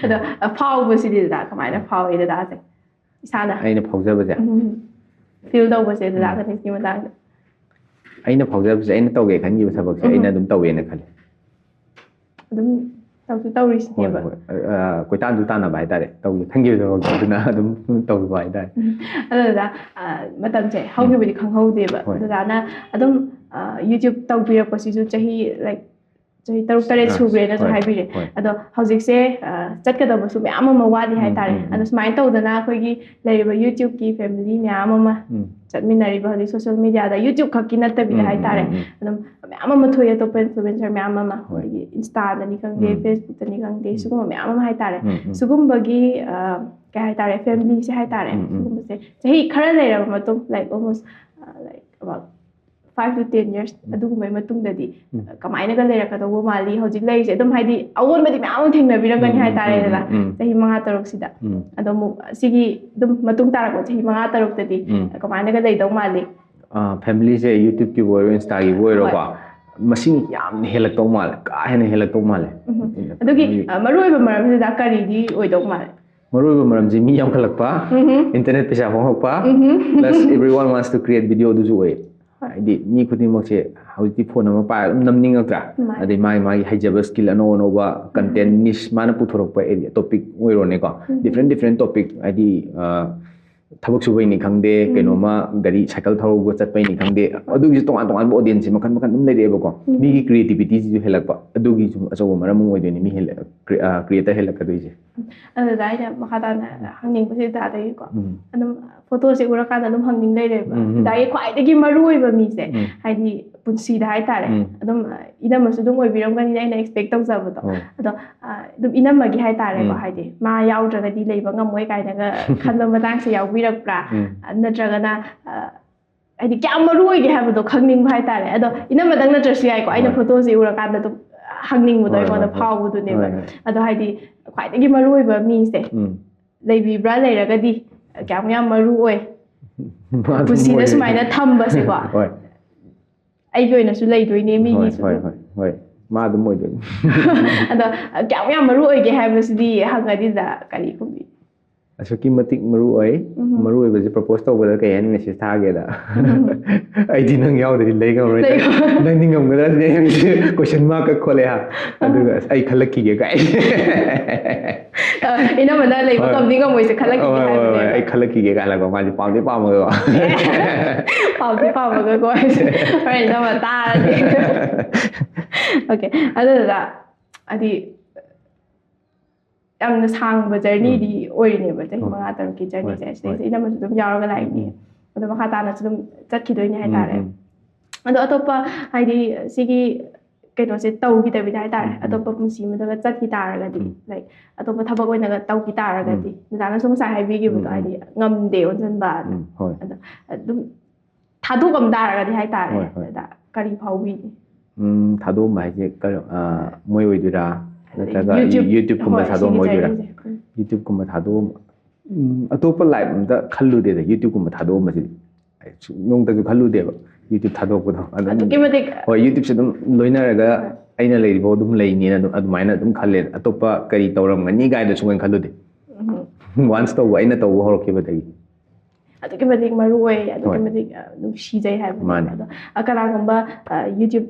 ꯑꯗꯣ ꯐꯥꯎꯕꯁꯤꯗꯤ ꯗꯗꯥ ꯀꯃꯥꯏꯅ ꯐꯥꯎꯏ ꯗꯗꯥꯁꯦ ꯏꯁꯥꯅ ꯑꯩꯅ ꯐꯥꯎꯖꯕꯁꯦ ꯐꯤꯜ ꯇꯧꯕꯁꯦ ꯗꯗꯥ ꯀꯅꯤꯁꯀꯤ ꯃꯇꯥꯡꯗ ꯑꯩꯅ ꯐꯥꯎꯖꯕꯁꯦ ꯑꯩꯅ ꯇꯧꯒꯦ ꯈꯟꯈꯤꯕ ꯊꯕꯛꯁꯦ ꯑꯩꯅ ꯑꯗꯨꯝ ꯇꯧꯋꯦꯅ ꯈꯜꯂꯦ ꯑꯗꯨꯝ ꯇꯧꯁꯨ ꯍꯣꯏ ꯇꯧꯔꯤꯁꯤꯅꯦꯕ ꯍꯣꯏ ꯀꯣꯏꯇꯥꯟꯁꯨ ꯇꯥꯟꯅꯕ ꯍꯥꯏꯇꯥꯔꯦ ꯇꯧꯒꯦ ꯈꯟꯈꯤꯕ ꯊꯕꯛꯁꯦ ꯑꯗꯨꯅ ꯑꯗꯨꯝ ꯇꯧꯕ ꯍꯥꯏꯇꯥꯔꯦ ꯑꯗꯨ ꯗꯗꯥ ꯃꯇꯝꯁꯦ ꯍꯧꯈꯤꯕꯗꯤ ꯈꯪꯍꯧꯗꯦꯕ ꯍꯣꯏ. ꯗꯗꯥꯅ ꯑꯗꯨꯝ ꯌꯨꯇ꯭ꯌꯨꯕ ꯇꯧꯕꯤꯔꯛꯄꯁꯤꯁꯨ ꯆꯍꯤ ꯆꯍꯤ 6-7 ꯁꯨꯈ꯭ꯔꯦꯅꯁꯨ ꯍꯣꯏ, ꯍꯥꯏꯕꯤꯔꯦ ꯍꯣꯏ. ꯑꯗꯣ ꯍꯧꯖꯤꯛꯁꯦ ꯆꯠꯀꯗꯕꯁꯨ ꯃꯌꯥꯝ ꯑꯃ ꯋꯥꯠꯂꯤ ꯍꯥꯏꯇꯥꯔꯦ ꯑꯗꯣ ꯁꯨꯃꯥꯏꯅ ꯇꯧꯗꯅ ꯑꯩꯈꯣꯏꯒꯤ ꯂꯩꯔꯤꯕ ꯌꯨꯇ꯭ꯌꯨꯕꯀꯤ ꯐꯦꯃꯤꯂꯤ ꯃꯌꯥꯝ ꯑꯃ ꯆꯠꯃꯤꯟꯅꯔꯤꯕ ꯍꯧꯖꯤꯛ ꯁꯣꯁꯤꯌꯦꯜ ꯃꯤꯗꯤꯌꯥꯗ ꯌꯨꯇ꯭ꯌꯨꯕ ꯈꯛꯀꯤ ꯅꯠꯇꯕꯤꯗ ꯍꯥꯏꯇꯥꯔꯦ ꯑꯗꯨꯝ ꯃꯌꯥꯝ ꯑꯃ ꯊꯣꯛꯏ ꯑꯇꯣꯞꯄ ꯏꯟꯐ꯭ꯂꯨꯑꯦꯟꯁꯔ ꯃꯌꯥꯝ ꯑꯃ ꯑꯗꯒꯤ ꯏꯟꯁꯇꯥꯗꯅꯤ ꯈꯪꯗꯦ ꯐꯦꯁꯕꯨꯛꯇꯅꯤ ꯈꯪꯗꯦ ꯁꯤꯒꯨꯝꯕ ꯃꯌꯥꯝ ꯑꯃ ꯍꯥꯏꯇꯥꯔꯦ ꯁꯤꯒꯨꯝꯕꯒꯤ ꯀꯩ ꯍꯥꯏꯇꯥꯔꯦ ꯐꯦꯃꯤꯂꯤꯁꯦ ꯍꯥꯏꯇꯥꯔꯦ ꯁꯤꯒꯨꯝꯕꯁꯦ ꯆꯍꯤ ꯈꯔ ꯂꯩꯔꯕ ꯃꯇꯨꯡ like almost like about 5 to 10 years ꯑꯗꯨꯒꯨꯝꯕꯒꯤ ꯃꯇꯨꯡꯗꯗꯤ ꯀꯃꯥꯏꯅꯒ ꯂꯩꯔꯛꯀꯗꯧꯕ ꯃꯥꯜꯂꯤ ꯍꯧꯖꯤꯛ ꯂꯩꯔꯤꯁꯦ ꯑꯗꯨꯝ ꯍꯥꯏꯗꯤ ꯑꯑꯣꯟꯕꯗꯤ ꯃꯌꯥꯝ ꯑꯃ ꯊꯦꯡꯅꯕꯤꯔꯝꯒꯅꯤ ꯍꯥꯏꯇꯥꯔꯦꯗꯅ ꯆꯍꯤ 5-6ꯁꯤꯗ ꯑꯗꯣ ꯑꯃꯨꯛ ꯁꯤꯒꯤ ꯑꯗꯨꯝꯃꯇꯨꯡ ꯇꯥꯔꯛꯄ ꯆꯍꯤ 5-6ꯇꯗꯤ ꯀꯃꯥꯏꯅꯒ ꯂꯩꯗꯧ ꯃꯥꯜꯂꯤ ꯐꯦꯃꯤꯂꯤꯁꯦ ꯌꯨꯇ꯭ꯌꯨꯕꯀꯤꯕꯨ ꯑꯣꯏꯔꯣ ꯏꯟꯁꯇꯥꯒꯤꯕꯨ ꯑꯣꯏꯔꯣꯀꯣ ꯃꯁꯤꯡ ꯌꯥꯝꯅ ꯍꯦꯜꯂꯛꯇꯧ ꯃꯥꯜꯂꯦ ꯀꯥ ꯍꯦꯟꯅ ꯍꯦꯜꯂꯛꯇꯧ ꯃꯥꯜꯂꯦ ꯑꯗꯨꯒꯤ ꯃꯔꯨꯑꯣꯏꯕ ꯃꯔꯝꯁꯤꯗ ꯀꯔꯤꯗꯤ ꯑꯣꯏꯗꯧ ꯃꯥꯜꯂꯦ ꯃꯔꯨꯑꯣꯏꯕ ꯃꯔꯝꯁꯤ ꯃꯤ ꯌꯥꯝꯈꯠꯂꯛꯄ ꯏꯟꯇꯔꯅꯦꯠ ꯄꯩꯁꯥ ꯐꯪꯉꯛꯄ plus everyone wants to create video ꯑꯗꯨꯁꯨ ꯑꯣꯏ ꯍꯥꯏꯗꯤ ꯃꯤ ꯈꯨꯗꯤꯡꯃꯛꯁꯦ ꯍꯧꯖꯤꯛꯇꯤ ꯐꯣꯟ ꯑꯃ ꯄꯥꯏꯔꯒ ꯑꯗꯨꯝ ꯅꯝꯅꯤꯡꯉꯛꯇ꯭ꯔꯥ ꯑꯗꯩ ꯃꯥꯒꯤ ꯍꯩꯖꯕ ꯁ꯭ꯀꯤꯜ ꯑꯅꯧ ꯑꯅꯧꯕ ꯀꯟꯇꯦꯟ ꯅꯤꯁ ꯃꯥꯅ ꯄꯨꯊꯣꯔꯛꯄ ꯑꯦꯔꯤꯌꯥ ꯇꯣꯄꯤꯛ ꯑꯣꯏꯔꯣꯅꯦꯀꯣ ꯗꯤꯐ꯭ꯔꯦꯟ ꯇꯣꯄꯤꯛ ꯍꯥꯏꯗꯤ ꯊꯕꯛ ꯁꯨꯕꯩꯅꯤ ꯈꯪꯗꯦ ꯀꯩꯅꯣꯃ ꯒꯥꯔꯤ ꯁꯥꯏꯀꯜ ꯊꯧꯔꯒ ꯆꯠꯄꯩꯅꯤ ꯈꯪꯗꯦ ꯑꯗꯨꯒꯤꯁꯨ ꯇꯣꯉꯥꯟ ꯇꯣꯉꯥꯟꯕ ꯑꯣꯗꯤꯌꯟꯁꯁꯦ ꯃꯈꯟ ꯑꯗꯨꯝ ꯂꯩꯔꯛꯑꯦꯕꯀꯣ ꯃꯤꯒꯤ ꯀ꯭ꯔꯤꯌꯦꯇꯤꯕꯤꯇꯤꯁꯤꯁꯨ ꯍꯦꯜꯂꯛꯄ ꯑꯗꯨꯒꯤꯁꯨ ꯑꯆꯧꯕ ꯃꯔꯝ ꯑꯃ ꯑꯣꯏꯗꯣꯏꯅꯤ ꯃꯤ ꯀ꯭ꯔꯤꯌꯦꯇꯔ ꯍꯦꯜꯂꯛꯀꯗꯣꯏꯁꯦ ꯑꯗꯨꯗ ꯑꯩꯅ ꯃꯈꯥ ꯇꯥꯅ ꯍꯪꯅꯤꯡꯕꯁꯤ ꯗꯗꯥꯗꯒꯤꯀꯣ ꯑꯗꯨꯝ ꯐꯣꯇꯣꯁꯦ ꯎꯔꯀꯥꯟꯗ ꯑꯗꯨꯝ ꯍꯪꯅꯤꯡ ꯂꯩꯔꯦꯕ ꯗꯗꯥꯒꯤ ꯈ꯭ꯋꯥꯏꯗꯒꯤ ꯃꯔꯨꯑꯣꯏꯕ ꯃꯤꯁꯦ ꯍꯥꯏꯗꯤ ꯄꯨꯟꯁꯤꯗ ꯍꯥꯏꯇꯥꯔꯦ ꯑꯗꯨꯝ ꯏꯅꯝꯃꯁꯨ ꯑꯗꯨꯝ ꯑꯣꯏꯕꯤꯔꯝꯒꯅꯤꯅ ꯑꯩꯅ ꯑꯦꯛꯁꯄꯦꯛ ꯇꯧꯖꯕꯗꯣ ꯑꯗꯣ ꯑꯗꯨꯝ ꯏꯅꯝꯃꯒꯤ ꯍꯥꯏꯇꯥꯔꯦꯀꯣ ꯍꯥꯏꯗꯤ ꯃꯥ ꯌꯥꯎꯗ꯭ꯔꯒꯗꯤ ꯂꯩꯕ ꯉꯝꯃꯣꯏ ꯀꯥꯏꯅꯒ ꯈꯟꯕ ꯃꯇꯥꯡꯁꯦ ꯌꯥꯎꯕꯤꯔꯛꯄ꯭ꯔꯥ ꯅꯠꯇ꯭ꯔꯒꯅ ꯍꯥꯏꯗꯤ ꯀꯌꯥꯝ ꯃꯔꯨ ꯑꯣꯏꯒꯦ ꯍꯥꯏꯕꯗꯣ ꯈꯪꯅꯤꯡꯕ ꯍꯥꯏꯇꯥꯔꯦ ꯑꯗꯣ ꯏꯅꯝꯃꯗꯪ ꯅꯠꯇ꯭ꯔꯁꯨ ꯌꯥꯏꯀꯣ ꯑꯩꯅ ꯐꯣꯇꯣꯁꯦ ꯎꯔꯀꯥꯟꯗ ꯑꯗꯨꯝ ꯍꯪꯅꯤꯡꯕꯗꯣ ꯑꯩꯉꯣꯟꯗ ꯐꯥꯎꯕꯗꯨꯅꯦꯕ ꯑꯗꯣ ꯍꯥꯏꯗꯤ ꯈ꯭ꯋꯥꯏꯗꯒꯤ ꯃꯔꯨꯑꯣꯏꯕ ꯃꯤꯁꯦ ꯂꯩꯕꯤꯕ꯭ꯔꯥ ꯂꯩꯔꯒꯗꯤ ꯀꯌꯥꯝ ꯃꯔꯨ ꯑꯣꯏ ꯄꯨꯟꯁꯤꯗ ꯁꯨꯃꯥꯏꯅ ꯊꯝꯕꯁꯦꯀꯣ ꯑꯩꯒꯤ ꯑꯣꯏꯅꯁꯨ ꯂꯩꯗꯣꯏꯅꯦ ꯃꯤꯒꯤꯁꯨ ꯍꯣꯏ ꯃꯥ ꯑꯗꯨꯝ ꯑꯣꯏꯗꯣꯏꯅꯤ ꯑꯗꯣ ꯀꯌꯥꯝ ꯃꯔꯨ ꯑꯣꯏꯒꯦ ꯍꯥꯏꯕꯁꯤꯗꯤ ꯍꯪꯉꯗꯤꯗ ꯀꯔꯤ ꯈꯨꯝꯕꯤ ꯑꯁꯨꯛꯀꯤ ꯃꯇꯤꯛ ꯃꯔꯨ ꯑꯣꯏ ꯃꯔꯨ ꯑꯣꯏꯕꯁꯦ ꯄ꯭ꯔꯄꯣꯁ ꯇꯧꯕꯗ ꯀꯩ ꯍꯥꯏꯅ ꯃꯦꯁꯦꯖ ꯊꯥꯒꯦꯗ ꯑꯩꯗꯤ ꯅꯪ ꯌꯥꯎꯗ꯭ꯔꯗꯤ ꯂꯩ ꯉꯝꯃꯔꯣꯏ ꯅꯪꯗꯤ ꯉꯝꯒꯗ꯭ꯔꯥ ꯁꯤꯅꯦ ꯀꯣꯏꯁꯟ ꯃꯥꯔꯛꯀ ꯈꯣꯠꯂꯦ ꯑꯗꯨꯒ ꯑꯩ ꯈꯜꯂꯛꯈꯤꯒꯦ ꯀꯥꯏ ꯏꯅꯝꯃꯅ ꯂꯩꯕ ꯉꯝꯗꯤ ꯉꯝꯃꯣꯏꯁꯦ ꯈꯜꯂꯛꯈꯤꯒꯦ ꯍꯥꯏꯕꯅꯦꯕ ꯑꯩ ꯈꯜꯂꯛꯈꯤꯒꯦ ꯀꯥꯏꯅꯀꯣ ꯃꯥꯁꯦ ꯄꯥꯝꯗꯤ ꯄꯥꯝꯃꯒꯀꯣ ꯄꯥꯝꯃꯒꯀꯣ ꯍꯣꯔꯦꯟ ꯏꯅꯝꯃ ꯇꯥꯔꯗꯤ ꯑꯣꯀꯦ ꯑꯗꯨꯗꯨꯒ ꯍꯥꯏꯗꯤ ꯌꯥꯝꯅ ꯁꯥꯡꯕ ꯖꯔꯅꯤꯗꯤ ꯑꯣꯏꯔꯤꯅꯦꯕ ꯆꯍꯤ 5-6ꯀꯤ ꯖꯔꯅꯤꯁꯦ ꯁꯤꯗꯩꯁꯦ ꯏꯅꯝꯃꯁꯨ ꯑꯗꯨꯝ ꯌꯥꯎꯔꯒ ꯂꯥꯛꯏꯅꯦ ꯑꯗꯣ ꯃꯈꯥ ꯇꯥꯅꯁꯨ ꯑꯗꯨꯝ ꯆꯠꯈꯤꯗꯣꯏꯅꯦ ꯍꯥꯏꯇꯥꯔꯦ ꯑꯗꯣ ꯑꯇꯣꯞꯄ ꯍꯥꯏꯗꯤ ꯁꯤꯒꯤ ꯀꯩꯅꯣꯁꯦ ꯇꯧꯈꯤꯗꯕꯤꯗ ꯍꯥꯏꯇꯥꯔꯦ ꯑꯇꯣꯞꯄ ꯄꯨꯟꯁꯤ ꯑꯃꯗꯒ ꯆꯠꯈꯤ ꯇꯥꯔꯒꯗꯤ ꯂꯥꯏꯛ ꯑꯇꯣꯞꯄ ꯊꯕꯛ ꯑꯣꯏꯅꯒ ꯇꯧꯈꯤ ꯇꯥꯔꯒꯗꯤ ꯗꯗꯥꯅꯁꯨ ꯉꯁꯥꯏ ꯍꯥꯏꯕꯤꯈꯤꯕꯗꯣ ꯍꯥꯏꯗꯤ ꯉꯝꯗꯦ ꯑꯣꯟꯁꯤꯟꯕ ꯑꯗꯣ ꯑꯗꯨꯝ ꯊꯥꯗꯣꯛꯑꯝ ꯇꯥꯔꯒꯗꯤ ꯍꯥꯏꯇꯥꯔꯦ ꯍꯣꯏ, ꯍꯣꯏ. ꯑꯗꯨꯗ ꯀꯔꯤ ꯐꯥꯎꯕꯤꯅꯤ ꯊꯥꯗꯣꯛꯑꯝꯕ ꯍꯥꯏꯁꯦ ꯃꯣꯏ ꯑꯣꯏꯗꯣꯏꯔꯥ ꯅꯠꯇ꯭ꯔꯒ ꯌꯨꯇ꯭ꯌꯨꯕꯀꯨꯝꯕ ꯊꯥꯗꯣꯛꯑꯝꯕ ꯑꯣꯏꯗꯣꯏꯔꯥ ꯌꯨꯇ꯭ꯌꯨꯕꯀꯨꯝꯕ ꯊꯥꯗꯣꯛꯑꯝꯕ ꯑꯇꯣꯞꯄ ꯂꯥꯏꯞ ꯑꯝꯇ ꯈꯜꯂꯨꯗꯦꯗ ꯌꯨꯇ꯭ꯌꯨꯕꯀꯨꯝꯕ ꯊꯥꯗꯣꯛꯑꯝꯕꯁꯤꯗꯤ ꯅꯣꯡꯇꯁꯨ ꯈꯜꯂꯨꯗꯦꯕ ꯌꯨꯇ꯭ꯌꯨꯕ ꯊꯥꯗꯣꯛꯄꯗꯣ ꯑꯗꯨꯛꯀꯤ ꯃꯇꯤꯛ ꯍꯣꯏ ꯌꯨꯇ꯭ꯌꯨꯕꯁꯦ ꯑꯗꯨꯝ ꯂꯣꯏꯅꯔꯒ ꯑꯩꯅ ꯂꯩꯔꯤꯐꯥꯎ ꯑꯗꯨꯝ ꯂꯩꯅꯤꯅ ꯑꯗꯨꯃꯥꯏꯅ ꯑꯗꯨꯝ ꯈꯜꯂꯦ ꯑꯇꯣꯞꯄ ꯀꯔꯤ ꯇꯧꯔꯝꯒꯅꯤ ꯀꯥꯏꯗ ꯁꯨꯡꯈꯟ ꯈꯜꯂꯨꯗꯦ ꯋꯥꯟꯁ ꯇꯧꯕ ꯑꯩꯅ ꯇꯧꯕ ꯍꯧꯔꯛꯈꯤꯕꯗꯒꯤ ꯑꯗꯨꯛꯀꯤ ꯃꯇꯤꯛ ꯃꯔꯨ ꯑꯣꯏ ꯑꯗꯨꯛꯀꯤ ꯃꯇꯤꯛ ꯅꯨꯡꯁꯤꯖꯩ ꯍꯥꯏꯕꯅꯦ ꯑꯗꯣ ꯀꯅꯥꯒꯨꯝꯕ ꯌꯨꯇ꯭ꯌꯨꯕ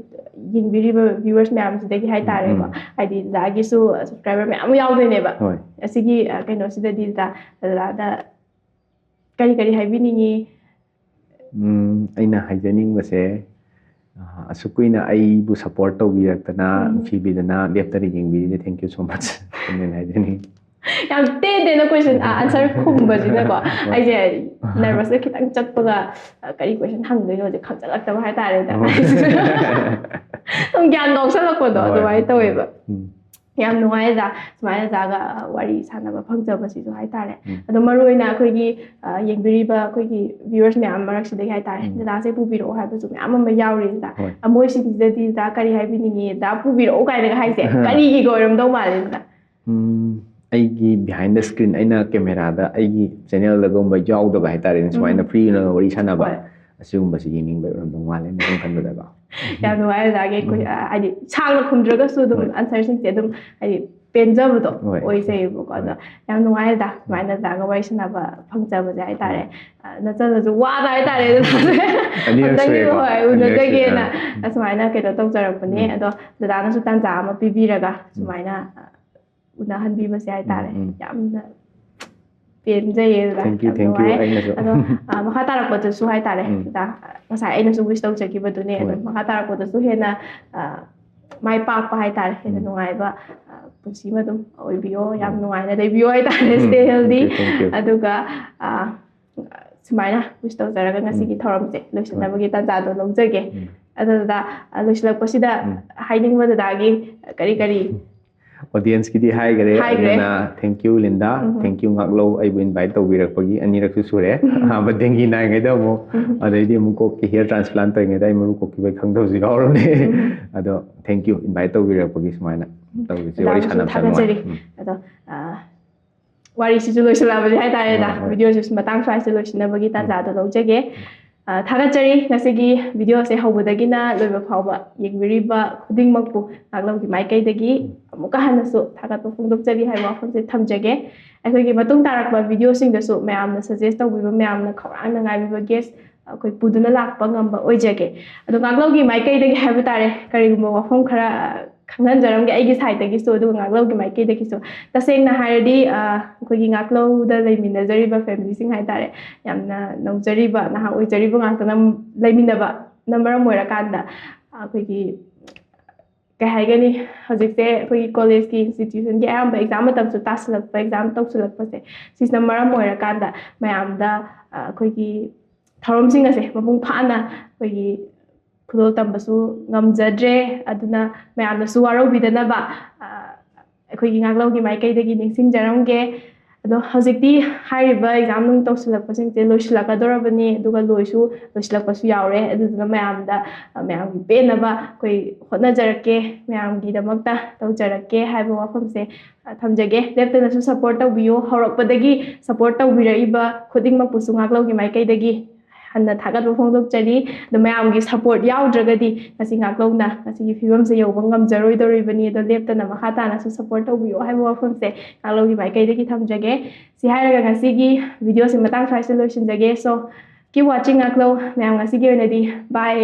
ꯌꯦꯡꯕꯤꯔꯤꯕ ꯚ꯭ꯌꯨꯋꯔꯁ ꯃꯌꯥꯝꯁꯤꯗꯒꯤ ꯍꯥꯏꯇꯥꯔꯦꯀꯣ ꯍꯥꯏꯗꯤ ꯗꯗꯥꯒꯤꯁꯨ ꯁꯕꯁꯀ꯭ꯔꯥꯏꯕꯔ ꯃꯌꯥꯝ ꯑꯃ ꯌꯥꯎꯗꯣꯏꯅꯦꯕ ꯍꯣꯏ ꯑꯁꯤꯒꯤ ꯀꯩꯅꯣꯁꯤꯗꯗꯤ ꯗꯗꯥꯗ ꯀꯔꯤ ꯍꯥꯏꯕꯤꯅꯤꯡꯉꯤ ꯑꯩꯅ ꯍꯥꯏꯖꯅꯤꯡꯕꯁꯦ ꯑꯁꯨꯛ ꯀꯨꯏꯅ ꯑꯩꯕꯨ ꯁꯞꯄꯣꯔꯠ ꯇꯧꯕꯤꯔꯛꯇꯅ ꯅꯨꯡꯁꯤꯕꯤꯗꯅ ꯂꯦꯞꯇꯅ ꯌꯦꯡꯕꯤꯔꯤꯁꯦ ꯊꯦꯡꯛ ꯌꯨ ꯁꯣ ꯃꯆ ꯑꯩꯅ ꯍꯥꯏꯖꯅꯤꯡꯉꯤ ꯌꯥꯝ ꯇꯦꯟ ꯀꯣꯏꯁꯟ ꯑꯟꯁꯔ ꯈꯨꯝꯕꯁꯤꯅꯀꯣ ꯑꯩꯁꯦ ꯅꯔꯚꯁꯇ ꯈꯤꯇꯪ ꯆꯠꯄꯒ ꯀꯔꯤ ꯀꯣꯏꯁꯟ ꯍꯪꯗꯣꯏꯅꯣꯁꯦ ꯈꯪꯖꯜꯂꯛꯇꯕ ꯍꯥꯏꯇꯥꯔꯦꯗ ꯁꯨꯝ ꯒ꯭ꯌꯥꯟ ꯉꯥꯎꯁꯜꯂꯛꯄꯗꯣ ꯑꯗꯨꯃꯥꯏꯅ ꯇꯧꯋꯦꯕ ꯌꯥꯝ ꯅꯨꯡꯉꯥꯏꯖꯥ ꯁꯨꯃꯥꯏꯅ ꯖꯥꯒ ꯋꯥꯔꯤ ꯁꯥꯟꯅꯕ ꯐꯪꯖꯕꯁꯤꯁꯨ ꯍꯥꯏꯇꯥꯔꯦ ꯑꯗꯣ ꯃꯔꯨꯑꯣꯏꯅ ꯑꯩꯈꯣꯏꯒꯤ ꯌꯦꯡꯕꯤꯔꯤꯕ ꯑꯩꯈꯣꯏꯒꯤ ꯚ꯭ꯌꯨꯋꯔꯁ ꯃꯌꯥꯝ ꯃꯔꯛꯁꯤꯗꯒꯤ ꯍꯥꯏꯇꯥꯔꯦ ꯗꯗꯥꯁꯦ ꯄꯨꯕꯤꯔꯛꯑꯣ ꯍꯥꯏꯕꯁꯨ ꯃꯌꯥꯝ ꯑꯃ ꯌꯥꯎꯔꯤꯗ ꯃꯣꯏꯁꯤꯡꯁꯤꯗꯗꯤ ꯗꯗꯥ ꯀꯔꯤ ꯍꯥꯏꯕꯤꯅꯤꯡꯉꯤ ꯗꯗꯥ ꯄꯨꯕꯤꯔꯛꯑꯣ ꯀꯥꯏꯅꯒ ꯍꯥꯏꯁꯦ ꯀꯔꯤꯒꯤꯒ ꯑꯣꯏꯔꯝꯗꯧ ꯃꯥꯜꯂꯦ ꯑꯩꯒꯤ ꯕꯤꯍꯥꯏꯟ ꯗ ꯁ꯭ꯀ꯭ꯔꯤꯟ ꯑꯩꯅ ꯀꯦꯃꯦꯔꯥꯗ ꯑꯩꯒꯤ ꯆꯦꯅꯦꯜꯗꯒꯨꯝꯕ ꯌꯥꯎꯗꯕ ꯍꯥꯏꯇꯥꯔꯦꯅꯦ ꯁꯨꯃꯥꯏꯅ ꯐ꯭ꯔꯤ ꯑꯣꯏꯅ ꯋꯥꯔꯤ ꯁꯥꯟꯅꯕ ꯑꯁꯤꯒꯨꯝꯕꯁꯤ ꯌꯦꯡꯅꯤꯡꯕ ꯑꯣꯏꯔꯝꯗꯧ ꯃꯥꯜꯂꯦ ꯁꯨꯝ ꯈꯟꯕꯗꯀꯣ ꯌꯥꯝ ꯅꯨꯡꯉꯥꯏ ꯑꯣꯖꯥꯒꯤ ꯍꯥꯏꯗꯤ ꯁꯥꯡꯅ ꯈꯨꯝꯗ꯭ꯔꯒꯁꯨ ꯑꯗꯨꯝ ꯑꯟꯁꯔꯁꯤꯡꯁꯦ ꯑꯗꯨꯝ ꯍꯥꯏꯗꯤ ꯄꯦꯟꯖꯕꯗꯣ ꯑꯣꯏꯖꯩꯌꯦꯕꯀꯣ ꯑꯗꯣ ꯌꯥꯝ ꯅꯨꯡꯉꯥꯏꯗ ꯁꯨꯃꯥꯏꯅ ꯑꯣꯖꯥꯒ wari ꯁꯥꯟꯅꯕ ꯐꯪꯖꯕꯁꯦ ꯍꯥꯏꯇꯥꯔꯦ ꯅꯆꯜꯅꯁꯨ ꯋꯥꯅ ꯍꯥꯏꯇꯥꯔꯦ ꯑꯝꯇꯪꯗꯤ ꯍꯣꯏ ꯎꯅꯖꯒꯦꯅ ꯑꯁꯨꯃꯥꯏꯅ ꯀꯩꯅꯣ ꯇꯧꯖꯔꯛꯄꯅꯦ ꯑꯗꯣ ꯗꯗꯥꯅꯁꯨ ꯇꯥꯟꯖꯥ ꯑꯃ ꯄꯤꯕꯤꯔꯒ ꯁꯨꯃꯥꯏꯅ ꯎꯅꯍꯟꯕꯤꯕꯁꯦ ꯍꯥꯏꯇꯥꯔꯦ ꯌꯥꯝꯅ ꯄꯦꯟꯖꯩꯌꯦ ꯗꯗꯥ ꯌꯥꯝ ꯅꯨꯡꯉꯥꯏ ꯑꯗꯣ ꯃꯈꯥ ꯇꯥꯔꯛꯄꯗꯁꯨ ꯍꯥꯏꯇꯥꯔꯦ ꯗꯗꯥ ꯉꯁꯥꯏ ꯑꯩꯅꯁꯨ ꯋꯤꯁ ꯇꯧꯖꯈꯤꯕꯗꯨꯅꯦ ꯑꯗꯣ ꯃꯈꯥ ꯇꯥꯔꯛꯄꯗꯁꯨ ꯍꯦꯟꯅ ꯃꯥꯏ ꯄꯥꯛꯄ ꯍꯥꯏꯇꯥꯔꯦ ꯍꯦꯟꯅ ꯅꯨꯡꯉꯥꯏꯕ ꯄꯨꯟꯁꯤ ꯑꯃ ꯑꯗꯨꯝ ꯑꯣꯏꯕꯤꯌꯣ ꯌꯥꯝ ꯅꯨꯡꯉꯥꯏꯅ ꯂꯩꯕꯤꯌꯣ ꯍꯥꯏꯇꯥꯔꯦ stay healthy ꯑꯗꯨꯒ ꯁꯨꯃꯥꯏꯅ ꯋꯤꯁ ꯇꯧꯖꯔꯒ ꯉꯁꯤꯒꯤ ꯊꯧꯔꯝꯁꯦ ꯂꯣꯏꯁꯤꯟꯅꯕꯒꯤ ꯇꯥꯟꯖꯥꯗꯣ ꯂꯧꯖꯒꯦ ꯑꯗꯨꯗ ꯂꯣꯏꯁꯤꯜꯂꯛꯄꯁꯤꯗ ꯍꯥꯏꯅꯤꯡꯕ ꯗꯗꯥꯒꯤ ꯀꯔꯤ ꯑꯣꯗꯤꯌꯟꯁꯀꯤꯗꯤ ꯍꯥꯏꯈ꯭ꯔꯦ ꯑꯗꯨꯅ thank you Linda thank you ꯉꯥꯛꯂꯧ ꯑꯩꯕꯨ ꯏꯟꯚꯥꯏꯠ ꯇꯧꯕꯤꯔꯛꯄꯒꯤ ꯑꯅꯤꯔꯛꯁꯨ ꯁꯨꯔꯦ ꯑꯍꯥꯟꯕ ꯗꯦꯡꯒꯤ ꯅꯥꯏꯉꯩꯗ ꯑꯃꯨꯛ ꯑꯗꯩꯗꯤ ꯑꯃꯨꯛ ꯀꯣꯛꯀꯤ ꯍꯤꯌꯔ ꯇ꯭ꯔꯥꯟꯁꯄ꯭ꯂꯥꯟ ꯇꯧꯔꯤꯉꯩꯗ ꯑꯩ ꯃꯔꯨ ꯀꯣꯛꯈꯤꯕꯩ ꯈꯪꯗꯕꯁꯨ ꯌꯥꯎꯔꯕꯅꯦ ꯑꯗꯣ ꯊꯦꯡꯛ ꯌꯨ ꯏꯟꯚꯥꯏꯠ ꯇꯧꯕꯤꯔꯛꯄꯒꯤ ꯁꯨꯃꯥꯏꯅ ꯇꯧꯕꯁꯦ ꯋꯥꯔꯤ ꯁꯥꯟꯅꯕꯁꯦ ꯅꯨꯡꯉꯥꯏ ꯑꯗꯣ ꯋꯥꯔꯤꯁꯤꯁꯨ ꯂꯣꯏꯁꯤꯜꯂꯛꯑꯕꯅꯤ ꯍꯥꯏꯇꯥꯔꯦꯗ ꯚꯤꯗꯤꯑꯣꯁꯤꯁꯨ ꯃꯇꯥꯡ ꯁ꯭ꯋꯥꯏꯁꯤꯗ ꯂꯣꯏꯁꯤꯟꯅꯕꯒꯤ ꯇꯥꯟꯖꯥꯗꯣ ꯂꯧꯖꯒꯦ ꯊꯥꯒꯠꯆꯔꯤ ꯉꯁꯤꯒꯤ ꯚꯤꯗꯤꯑꯣꯁꯦ ꯍꯧꯕꯗꯒꯤꯅ ꯂꯣꯏꯕ ꯐꯥꯎꯕ ꯌꯦꯡꯕꯤꯔꯤꯕ ꯈꯨꯗꯤꯡꯃꯛꯄꯨ ꯉꯥꯛꯂꯧꯒꯤ ꯃꯥꯏꯀꯩꯗꯒꯤ ꯑꯃꯨꯛꯀ ꯍꯟꯅꯁꯨ ꯊꯥꯒꯠꯄ ꯐꯣꯡꯗꯣꯛꯆꯔꯤ ꯍꯥꯏꯕ ꯋꯥꯐꯝꯁꯦ ꯊꯝꯖꯒꯦ ꯑꯩꯈꯣꯏꯒꯤ ꯃꯇꯨꯡ ꯇꯥꯔꯛꯄ ꯚꯤꯗꯤꯑꯣꯁꯤꯡꯗꯁꯨ ꯃꯌꯥꯝꯅ ꯁꯖꯦꯁ ꯇꯧꯕꯤꯕ ꯃꯌꯥꯝꯅ ꯈꯧꯔꯥꯡꯅ ꯉꯥꯏꯕꯤꯕ ꯒꯦꯁ ꯑꯩꯈꯣꯏ ꯄꯨꯗꯨꯅ ꯂꯥꯛꯄ ꯉꯝꯕ ꯑꯣꯏꯖꯒꯦ ꯑꯗꯣ ꯉꯥꯛꯂꯧꯒꯤ ꯃꯥꯏꯀꯩꯗꯒꯤ ꯍꯥꯏꯕ ꯇꯥꯔꯦ ꯀꯔꯤꯒꯨꯝꯕ ꯋꯥꯐꯝ ꯈꯔ ꯈꯪꯍꯟꯖꯔꯝꯒꯦ ꯑꯩꯒꯤ ꯁꯥꯏꯠꯇꯒꯤꯁꯨ ꯑꯗꯨꯒ ꯉꯥꯛꯂꯧꯒꯤ ꯃꯥꯏꯀꯩꯗꯒꯤꯁꯨ ꯇꯁꯦꯡꯅ ꯍꯥꯏꯔꯗꯤ ꯑꯩꯈꯣꯏꯒꯤ ꯉꯥꯛꯂꯧꯗ ꯂꯩꯃꯤꯟꯅꯖꯔꯤꯕ ꯐꯦꯃꯤꯂꯤꯁꯤꯡ ꯍꯥꯏꯇꯥꯔꯦ ꯌꯥꯝꯅ ꯅꯧꯖꯔꯤꯕ ꯅꯍꯥ ꯑꯣꯏꯖꯔꯤꯕ ꯉꯥꯛꯇꯅ ꯂꯩꯃꯤꯟꯅꯕꯅ ꯃꯔꯝ ꯑꯣꯏꯔꯀꯥꯟꯗ ꯑꯩꯈꯣꯏꯒꯤ ꯀꯩ ꯍꯥꯏꯒꯅꯤ ꯍꯧꯖꯤꯛꯁꯦ ꯑꯩꯈꯣꯏꯒꯤ ꯀꯣꯂꯦꯖꯀꯤ ꯏꯟꯁꯇꯤꯇ꯭ꯌꯨꯁꯟꯒꯤ ꯑꯌꯥꯝꯕ ꯑꯦꯛꯖꯥꯝ ꯃꯇꯝꯁꯨ ꯇꯥꯁꯤꯜꯂꯛꯄ ꯑꯦꯛꯖꯥꯝ ꯇꯧꯁꯤꯜꯂꯛꯄꯁꯦ ꯁꯤꯁꯤꯅ ꯃꯔꯝ ꯑꯣꯏꯔꯀꯥꯟꯗ ꯃꯌꯥꯝꯗ ꯑꯩꯈꯣꯏꯒꯤ ꯊꯧꯔꯝꯁꯤꯡ ꯑꯁꯦ ꯃꯄꯨꯡ ꯐꯥꯅ ꯑꯩꯈꯣꯏꯒꯤ ꯈꯨꯗꯣꯜ ꯇꯝꯕꯁꯨ ꯉꯝꯖꯗ꯭ꯔꯦ ꯑꯗꯨꯅ ꯃꯌꯥꯝꯅꯁꯨ ꯋꯥꯔꯧꯕꯤꯗꯅꯕ ꯑꯩꯈꯣꯏꯒꯤ ꯉꯥꯛꯂꯧꯒꯤ ꯃꯥꯏꯀꯩꯗꯒꯤ ꯅꯤꯡꯁꯤꯡꯖꯔꯝꯒꯦ ꯑꯗꯣ ꯍꯧꯖꯤꯛꯇꯤ ꯍꯥꯏꯔꯤꯕ ꯑꯦꯛꯖꯥꯝ ꯅꯨꯡ ꯇꯧꯁꯤꯜꯂꯛꯄꯁꯤꯡꯁꯦ ꯂꯣꯏꯁꯤꯜꯂꯛꯀꯗꯧꯔꯕꯅꯤ ꯑꯗꯨꯒ ꯂꯣꯏꯁꯤꯜꯂꯛꯄꯁꯨ ꯌꯥꯎꯔꯦ ꯑꯗꯨꯗꯨꯅ ꯃꯌꯥꯝꯒꯤ ꯄꯦꯟꯅꯕ ꯑꯩꯈꯣꯏ ꯍꯣꯠꯅꯖꯔꯛꯀꯦ ꯃꯌꯥꯝꯒꯤꯗꯃꯛꯇ ꯇꯧꯖꯔꯛꯀꯦ ꯍꯥꯏꯕ ꯋꯥꯐꯝꯁꯦ ꯊꯝꯖꯒꯦ ꯂꯦꯞꯇꯅꯁꯨ ꯁꯞꯄꯣꯔꯠ ꯇꯧꯕꯤꯌꯨ ꯍꯧꯔꯛꯄꯗꯒꯤ ꯁꯞꯄꯣꯔꯠ ꯇꯧꯕꯤꯔꯛꯏꯕ ꯈꯨꯗꯤꯡꯃꯛꯄꯨꯁꯨ ꯉꯥꯛꯂꯧꯒꯤ ꯃꯥꯏꯀꯩꯗꯒꯤ ꯍꯟꯅ ꯊꯥꯒꯠꯄ ꯐꯣꯡꯗꯣꯛꯆꯔꯤ ꯑꯗꯣ ꯃꯌꯥꯝꯒꯤ ꯁꯞꯄꯣꯔꯠ ꯌꯥꯎꯗ꯭ꯔꯒꯗꯤ ꯉꯁꯤ ꯉꯥꯛꯂꯧꯅ ꯉꯁꯤꯒꯤ ꯐꯤꯕꯝꯁꯦ ꯌꯧꯕ ꯉꯝꯖꯔꯣꯏꯗꯧꯔꯤꯕꯅꯤ ꯑꯗꯣ ꯂꯦꯞꯇꯅ ꯃꯈꯥ ꯇꯥꯅꯁꯨ ꯁꯞꯄꯣꯔꯠ ꯇꯧꯕꯤꯌꯨ ꯍꯥꯏꯕ ꯋꯥꯐꯝꯁꯦ ꯉꯥꯛꯂꯧꯒꯤ ꯃꯥꯏꯀꯩꯗꯒꯤ ꯊꯝꯖꯒꯦ ꯁꯤ ꯍꯥꯏꯔꯒ ꯉꯁꯤꯒꯤ ꯚꯤꯗꯤꯑꯣꯁꯤ ꯃꯇꯥꯡ ꯁ꯭ꯋꯥꯏꯁꯤꯗ ꯂꯣꯏꯁꯤꯟꯖꯒꯦ ꯁꯣ ꯀꯤꯞ ꯋꯥꯆꯤꯡ ꯉꯥꯛꯂꯧ ꯃꯌꯥꯝ ꯉꯁꯤꯒꯤ ꯑꯣꯏꯅꯗꯤ ꯕꯥꯏ